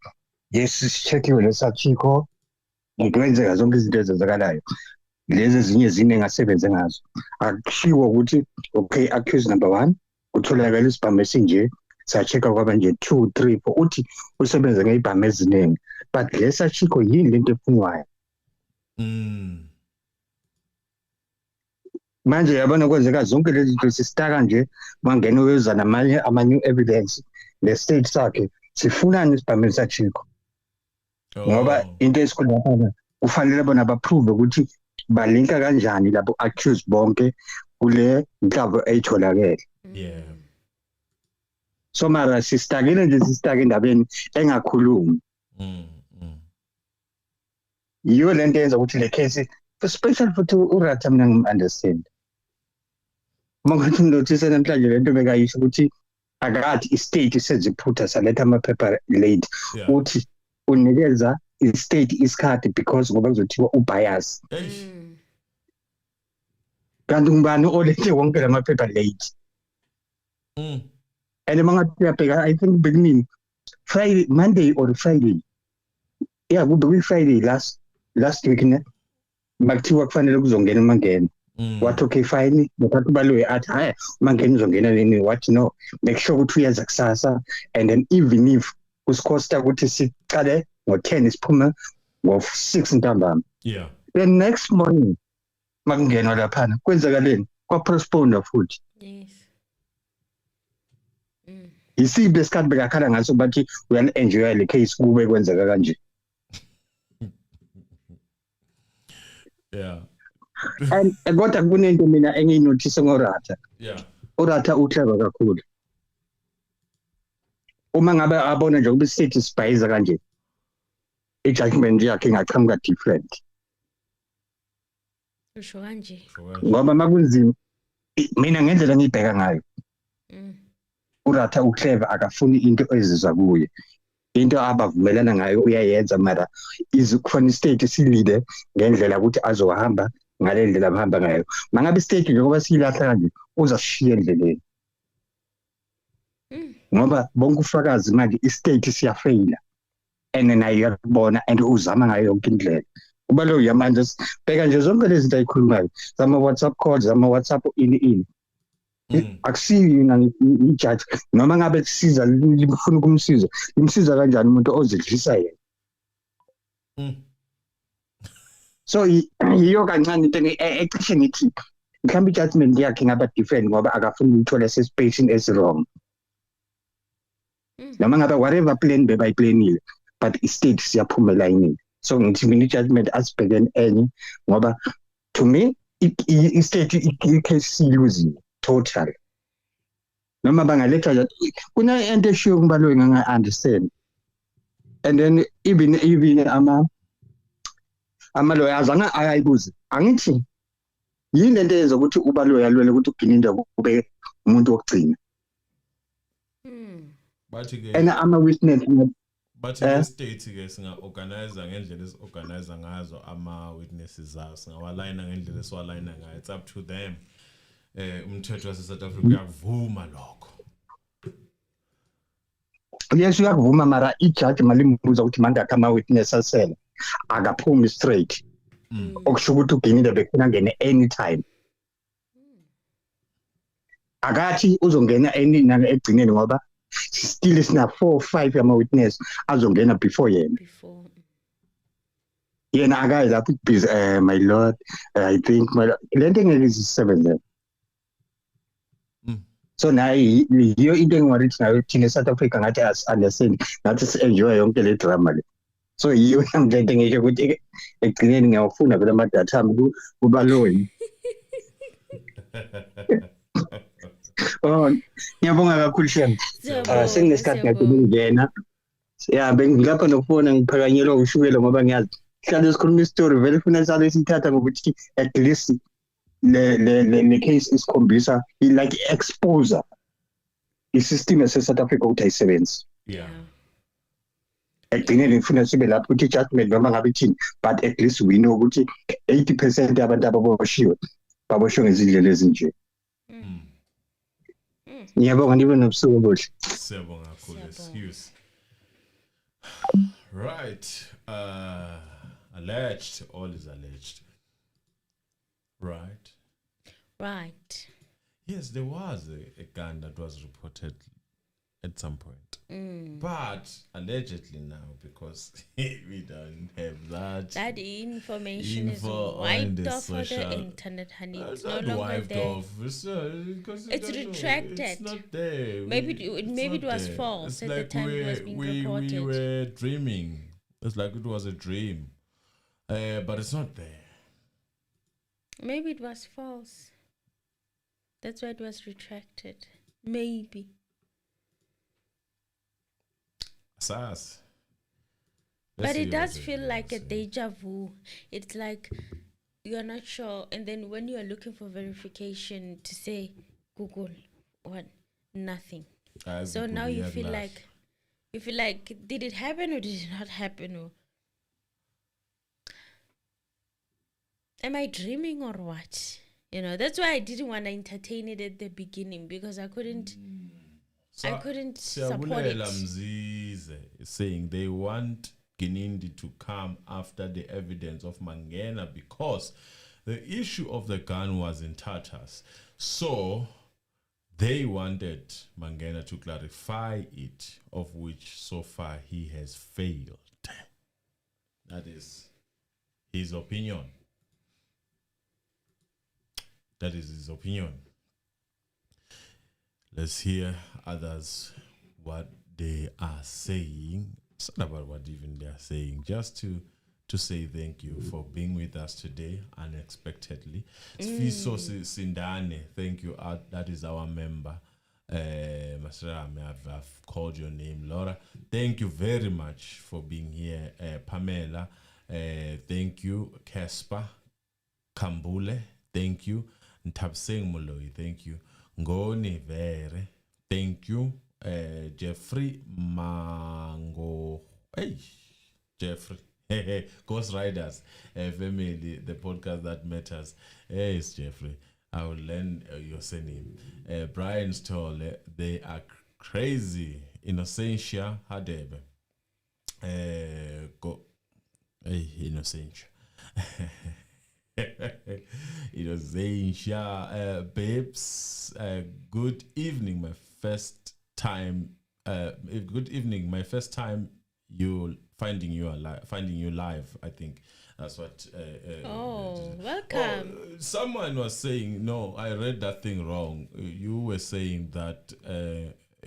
yes sichekiwe lesachiko ngikwenzeka zonke izinto ezenzakalayo. Lezi ezinye zine engasebenze ngazo. Akushiwo ukuthi okay, accuse number 1 kutholakala isibhamu esinje, sacheka kwaba nje 2 3 4 uthi usebenza ngeibhamu eziningi, but lesachiko yini lento efunwayo. Manje yabona kwenzeka zonke lezi zinto sisitaka nje Mangena uyeza namanye ama-new evidence le-state sakhe sifunani isibhamu sachiko. Ngoba into esikhulu lapha kufanele bona baprove ukuthi balinka kanjani labo accused bonke kule nhlavo eyitholakele. Yeah. So mara sistakile nje sistake endabeni engakhulumi. Yiyo lento yenza ukuthi le case especially futhi uRatha mina ngim-understand. Mangathi notice namhlanje lento bekayisho ukuthi akathi i-state seziphutha saletha amaphepha late uthi unikeza i-state isikhathi because ngoba kuzothiwa ubias. Kanti ngubani olethe wonke lamaphepha late? And mangathi uyabheka, I think beginning Friday, Monday or Friday. Yeah, kube Friday last week ne. Makuthiwa kufanele kuzongena Mangena. What okay fine, bathathu baloyi athi hayi Mangena uzongena nini, what no, make sure ukuthi uyenza kusasa, and then even if kusikhosta ukuthi siqale ngo10 isiphume ngo6 ntambama. Yeah. The next morning makungenwa laphana kwenzakaleni kwa postpone futhi. Yes. Isiphi esikhathi bekakhala ngaso bathi uyan-enjoy le case kube kwenzeka kanje. Yeah. And kodwa kunento mina engiyinothise ngoRatha. Yeah. uRatha uclever kakhulu. Uma ngabe abona nje ukuthi state sibhayiza kanje, i-judgment yakhe ingaqhamuka different. Usho kanje. Ngoba makunzima mina ngendlela ngiyibheka ngayo. uRatha uclever, akafuni into ezizwa kuye. Into abavumelana ngayo uyayenza, mara kufanele state silide ngendlela ukuthi azohamba ngale ndlela abahamba ngayo. Mangabe state njengoba siyilahla kanje uzashiya endleleni. Ngoba bonke ufakazi manje i-state siyafaila and nayo yakubona and uzama ngayo yonke indlela. Kuba lo yamanje bheka nje zonke lezi zinto ayikhulumayo, zama WhatsApp calls, zama WhatsApp ini. Akusiyo i-judge noma ngabe kusiza limfuna ukumsiza, limsiza kanjani umuntu ozidlisa yena. So yiyo kancane into ecishe ngithi mhlawumbe i-judgment yakhe ngaba different ngoba akafuni ukuthola sesipacing esi-wrong. Noma ngabe whatever plan bebayiplanile, but i-state siyaphumela yini. So ngithi mina i-judgment asibhekene enye ngoba to me i-state i-case siyiluzile total. Noma bangaletha nje kuna into eshiyo kubaloyi nganga-understand. And then even amaloya azange ayayibuze. Angithi yini lento eyenza ukuthi ubaloyi alwele ukuthi uGininda kube umuntu wokugcina. Bathi ke ama-witness bathi ke state ke singa-organize ngendlela esi-organize ngazo ama-witnesses zayo, singawalayina ngendlela esiwalayina ngayo. It's up to them. Umthetho wase-South Africa uyakuvuma lokho. yes uyakuvuma mara ijudge malimbuza ukuthi manje akama witness asele akaphumi straight okusho ukuthi uginile befuna ngene anytime akathi uzongena egcineni ngoba still sina 4-5 ama witness azongena before yena yena akayi lapho busy my lord I think lento ngeke isisebenze so nayi yiyo into engwarithi nayo thina South Africa ngathi as understand ngathi si enjoy yonke le drama le so yiyo ngento ngisho ukuthi egcineni ngiyawufuna vele ama data ami kuba low oh ngiyabonga kakhulu shem senginesikhathi ngakungena yeah bengilapha nokufona ngiphakanyelwa ushukela ngoba ngiyazi hlale sikhuluma istory vele ufuna salo isithatha ngokuthi at least le case isikhombisa like exposure isystem South Africa ukuthi ayisebenzi egcineni ngifuna sibe lapho ukuthi judgment noma ngabe ithini but at least we know ukuthi 80% yabantu ababoshiwe ngezindlela ezinje ngiyabonga nibe nobusuku obuhle siyabonga kakhulu excuse right alleged all is alleged right yes there was a gun that was reported at some point but allegedly now because we don't have that information is wiped off of the internet, honey. It's no longer there. It's retracted. It's not there. Maybe it was false at the time it was being reported. We were dreaming. It's like it was a dream, but it's not there. Maybe it was false. That's why it was retracted. Maybe. SARS. But it does feel like a deja vu. It's like you're not sure, and then when you're looking for verification to say Google, what? Nothing. So now you feel like did it happen or did it not happen? Or am I dreaming or what? You know, that's why I didn't want to entertain it at the beginning because I couldn't support it. Mzize is saying they want Ginindi to come after the evidence of Mangena because the issue of the gun was in tatters. So they wanted Mangena to clarify it, of which so far he has failed. That is his opinion. That is his opinion. Let's hear others what they are saying. It's not about what even they are saying, just to say thank you for being with us today unexpectedly. Sfiso Sindane, thank you. That is our member. I've called your name, Laura. Thank you very much for being here, Pamela. Thank you, Casper Kambule. Thank you, Ntabseng Moloi. Thank you. Ngoni Vere, thank you. Jeffrey Mango, hey, Jeffrey, hey, Ghost Riders, family, the podcast that matters. Hey, it's Jeffrey. I will learn your surname. Brian Stoll, they are crazy. Innocentia Hadebe. Go, hey, Innocentia. Innocentia, babes. Good evening, my first time. Good evening, my first time. Finding you live. I think that's what. Welcome. Someone was saying no. I read that thing wrong. You were saying that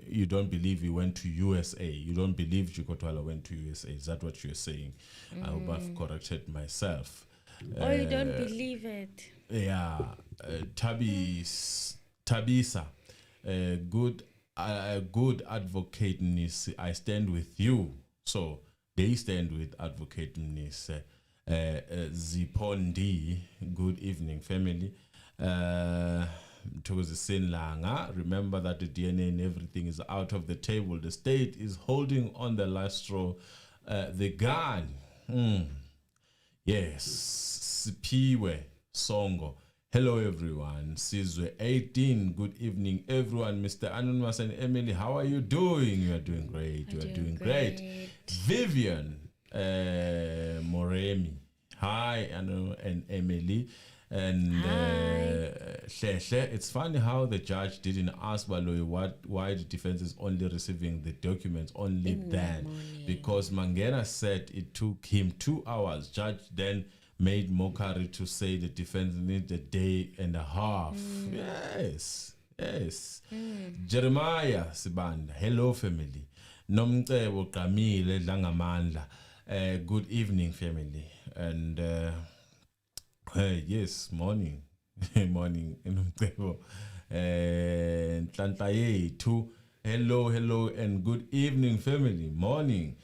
you don't believe he went to USA. You don't believe Chicco Twala went to USA. Is that what you're saying? I hope I've corrected myself. You don't believe it. Yeah, Tabisa, good advocate Mnisi. I stand with you. So they stand with advocate Mnisi. Zipondi, good evening, family. Remember that the DNA and everything is out of the table. The state is holding on the last straw. The gun. Yes. Sipiwe Songo Hello everyone. Sizwe 18. Good evening everyone. Mr. Anonymous and Emily, how are you doing? You are doing great. You are doing great. Vivian Moremi. Hi, Anu and Emily. And it's funny how the judge didn't ask Baloyi why the defense is only receiving the documents only then. Because Mangena said it took him 2 hours. Judge then made mockery to say the defense needs a day and a half. Yes. Jeremiah Sibanda. Hello family. Nomcebo Kamile Langamandla. Good evening family. And yes, morning. Morning. Tlantaye too. Hello, and good evening, family. Morning.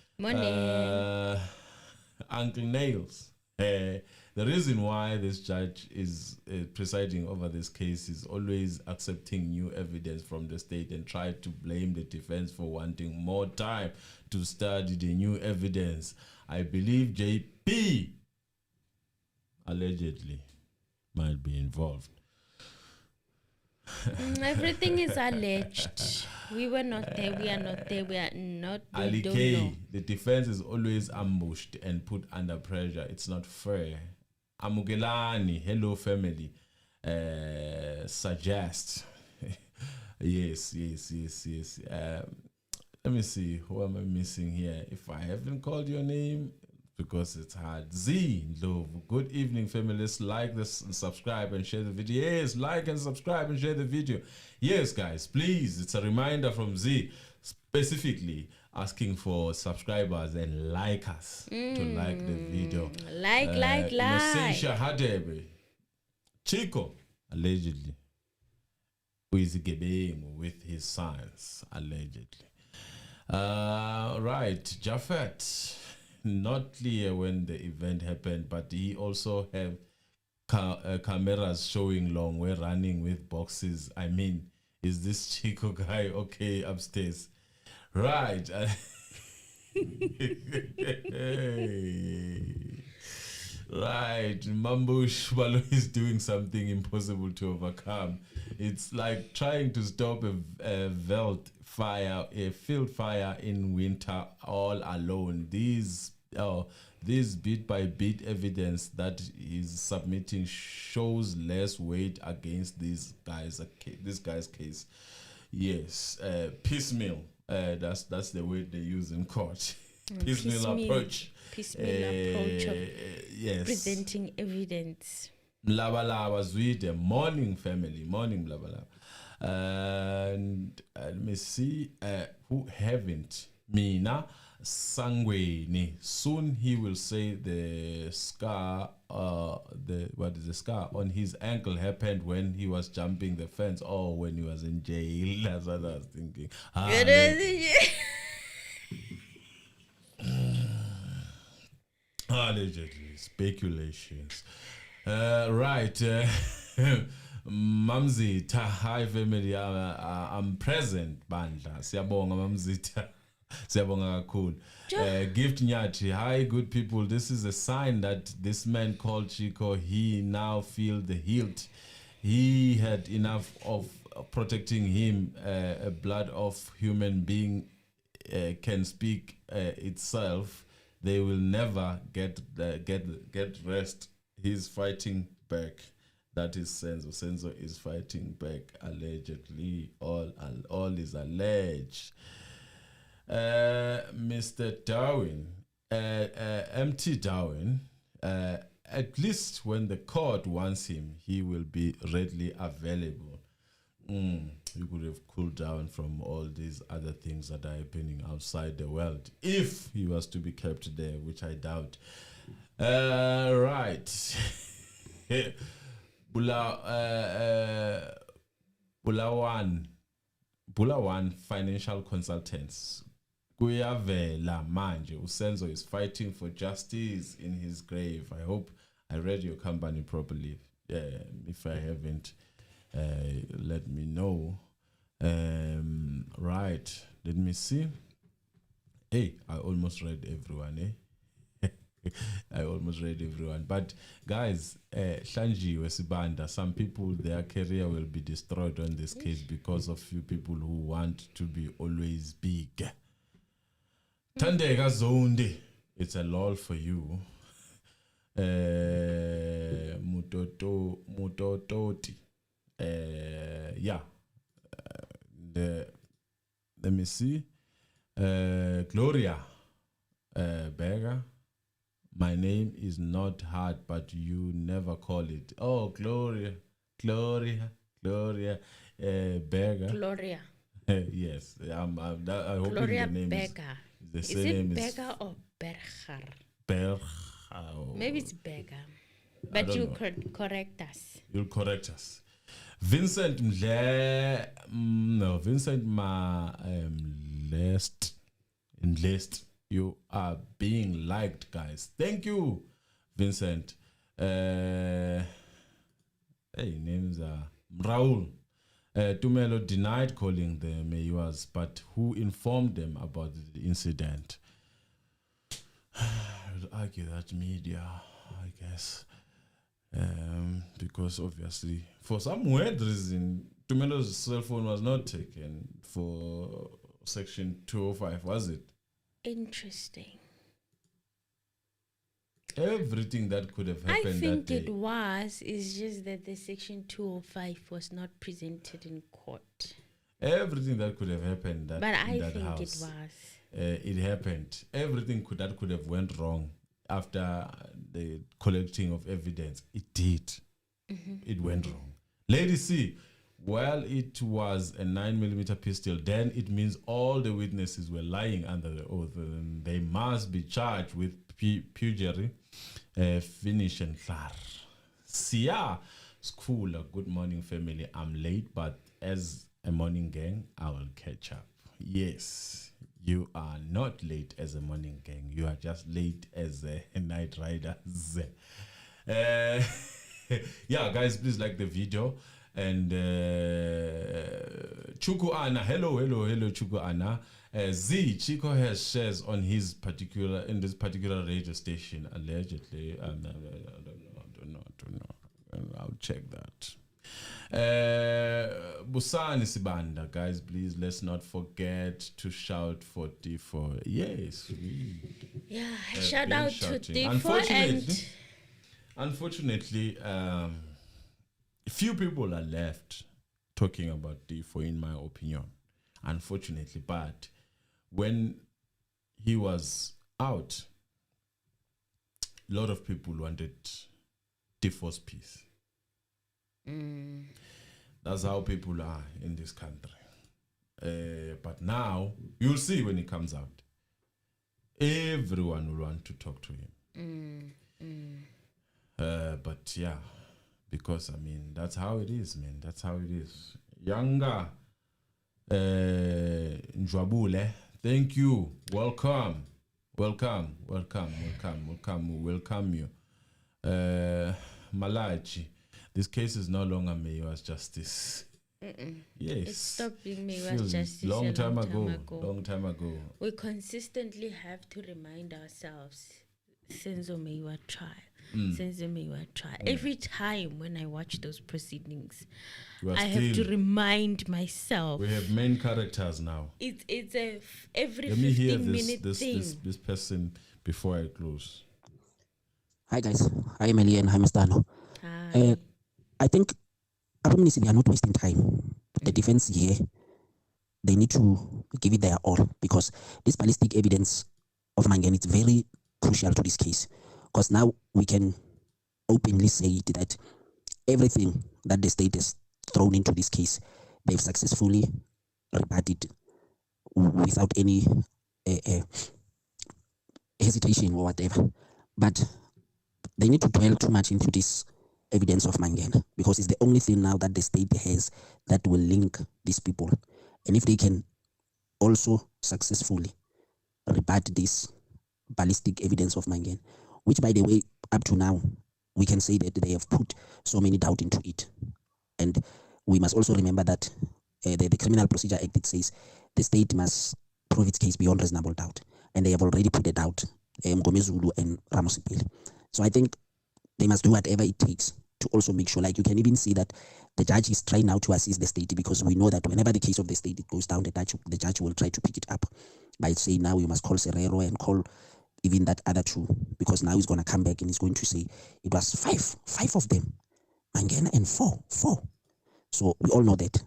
Uncle Nails. The reason why this judge is presiding over this case is always accepting new evidence from the state and try to blame the defense for wanting more time to study the new evidence. I believe JP allegedly might be involved. Everything is alleged. We were not there. We are not there. We are not. We don't know. The defense is always ambushed and put under pressure. It's not fair. Amugelani, hello family. Suggest. Yes. Let me see. Who am I missing here? If I haven't called your name, because it's hard. Z, love. Good evening, family. Let's like this and subscribe and share the video. Yes, like and subscribe and share the video. Yes, guys, please. It's a reminder from Z, specifically asking for subscribers and likers to like the video. Like. Messensha Hadebe. Chicco, allegedly, who is getting with his sons, allegedly. Right, Jafet. Not clear when the event happened, but he also have cameras showing Longwe running with boxes. I mean, is this Chicco guy okay upstairs? Right. Right. Mambush Balo is doing something impossible to overcome. It's like trying to stop a field fire in winter all alone. These bit by bit evidence that he's submitting shows less weight against this guy's case. Yes, piecemeal. That's the word they use in court. Piecemeal approach. Piecemeal approach of yes. presenting evidence. Mlabalaba Zwide, morning family, morning Mlabalaba. And let me see who haven't. Mina Sangweni. Soon he will say the scar the scar on his ankle happened when he was jumping the fence or when he was in jail. That's what I was thinking. Allegedly, speculations. Right. Mamzita, hi family. I'm present, Bandla. Siyabonga Mamzita. Siyabonga kakhulu. Gift Nyachi, hi good people. This is a sign that this man called Chicco, he now feel the hilt. He had enough of protecting him. A blood of human being can speak itself. They will never get rest. He's fighting back. That is Senzo. Senzo is fighting back allegedly. All is alleged. Mr. Darwin, MT Darwin, at least when the court wants him, he will be readily available. You could have cooled down from all these other things that are happening outside the world if he was to be kept there, which I doubt. Right. Bulawan Financial Consultants. Kuyavela manje. Senzo is fighting for justice in his grave. I hope I read your company properly. If I haven't, let me know. Right. Let me see. Hey, I almost read everyone. I almost read everyone. But guys, Shanji Wesibanda, some people, their career will be destroyed on this case because of few people who want to be always big. Tandega Zonde, it's a lull for you. Mutototi. Yeah. Let me see. Gloria Berger. My name is not hard, but you never call it. Oh, Gloria Berger. Gloria. Yes, I hope Gloria the name Berger. is Is it Berger or Berger? Berger. Maybe it's Berger. But you could correct us. You'll correct us. Vincent Lest. You are being liked, guys. Thank you, Vincent. Hey, names are Raul. Tumelo denied calling the Meyiwas, but who informed them about the incident? I would argue that media, I guess. Because obviously, for some weird reason, Tumelo's cell phone was not taken for Section 205, was it? Interesting. Everything that could have happened I think that day. it was. It's just that the Section 205 was not presented in court. Everything that could have happened But in I that think house, it was. it happened. Everything that could have went wrong after the collecting of evidence, it did. It went wrong. Lady C, well, it was a 9mm pistol. Then it means all the witnesses were lying under the oath. And they must be charged with perjury. Finish and clar. Sia, school. Good morning, family. I'm late, but as a morning gang, I will catch up. Yes, you are not late as a morning gang. You are just late as a night riders. Yeah, guys, please like the video. And Chicco Anna, hello, Chicco Anna. Chicco has shares on his this particular radio station, allegedly. I don't know. I'll check that. Busani Sibanda, guys, please let's not forget to shout for D4. Yes, Yeah, shout out to D4 and unfortunately, few people are left talking about D4, in my opinion. Unfortunately, but when he was out, a lot of people wanted D4's peace. That's how people are in this country. But now, you'll see when he comes out, everyone will want to talk to him. But yeah, because I mean, that's how it is, man. That's how it is. Younger Njwabule, thank you. Welcome you. Malachi, this case is no longer Meyiwa's justice. Yes. It stopped being Meyiwa's justice long time ago. We consistently have to remind ourselves, Senzo Meyiwa trial. Every time when I watch those proceedings, I have to remind myself. We have main characters now. It's a every Let me hear 15-minute thing. this person before I close. Hi guys, hi Emily and hi Mastano. I think Mnisi, they are not wasting time. The defense here, they need to give it their all, because this ballistic evidence of Mangena is very crucial to this case. Because now we can openly say that everything that the state has thrown into this case, they've successfully rebutted without any hesitation or whatever. But they need to dwell too much into this evidence of Mangena, because it's the only thing now that the state has that will link these people. And if they can also successfully rebut this ballistic evidence of Mangena, which, by the way, up to now, we can say that they have put so many doubt into it. And we must also remember that the Criminal Procedure Act, it says the state must prove its case beyond reasonable doubt. And they have already put a doubt Mngomezulu and Ramosepele. So I think they must do whatever it takes to also make sure, like you can even see that the judge is trying now to assist the state, because we know that whenever the case of the state goes down, the judge will try to pick it up by saying now you must call Serero and call even that other two, because now he's going to come back and he's going to say it was five of them, Mangena and four. So we all know that.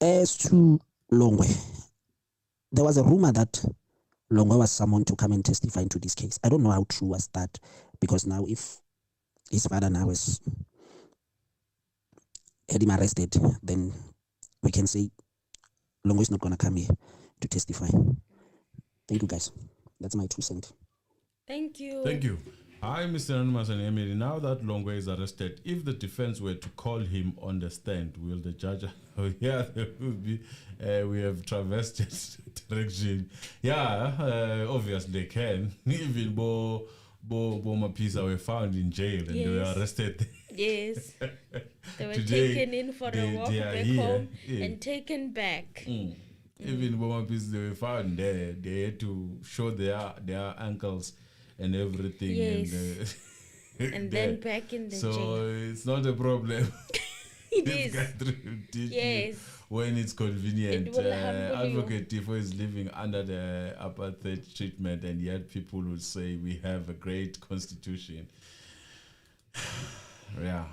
As to Longwe, there was a rumor that Longwe was summoned to come and testify into this case. I don't know how true was that, because now if his father now has had him arrested, then we can say Longwe is not going to come here to testify. Thank you, guys. That's my 2 cents. Thank you. Thank you. Hi, Mr. Anonymous and Emily. Now that Longwe is arrested, if the defense were to call him on the stand, will the judge... yeah, there will be... we have traversed direction. Yeah, obviously they can. Even Bo Mapisa were found in jail and they were arrested. Yes. They were Today, taken in for a walk back home and taken back. Even Bo Mapisa, they were found there. They had to show their ankles and everything. Yes. And then back in the jail. So it's not a problem. It is. Yes. When it's convenient. It will humble Advocate Tifo is living under the apartheid treatment, and yet people will say we have a great constitution. Yeah.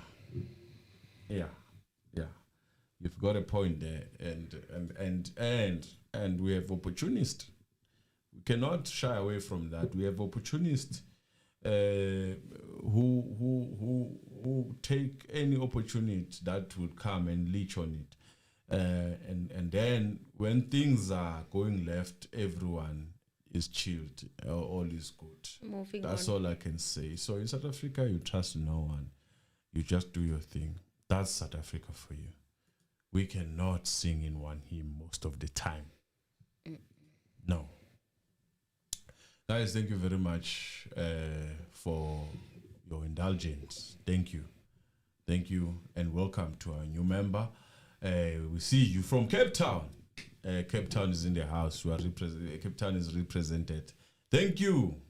You've got a point there, and we have opportunists. We cannot shy away from that. We have opportunists who take any opportunity that would come and leech on it. And then when things are going left, everyone is chilled. All is good. That's all I can say. So in South Africa, you trust no one. You just do your thing. That's South Africa for you. We cannot sing in one hymn most of the time. No. Guys, thank you very much for your indulgence. Thank you. Thank you, and welcome to our new member. We see you from Cape Town. Cape Town is in the house. Cape Town is represented. Thank you.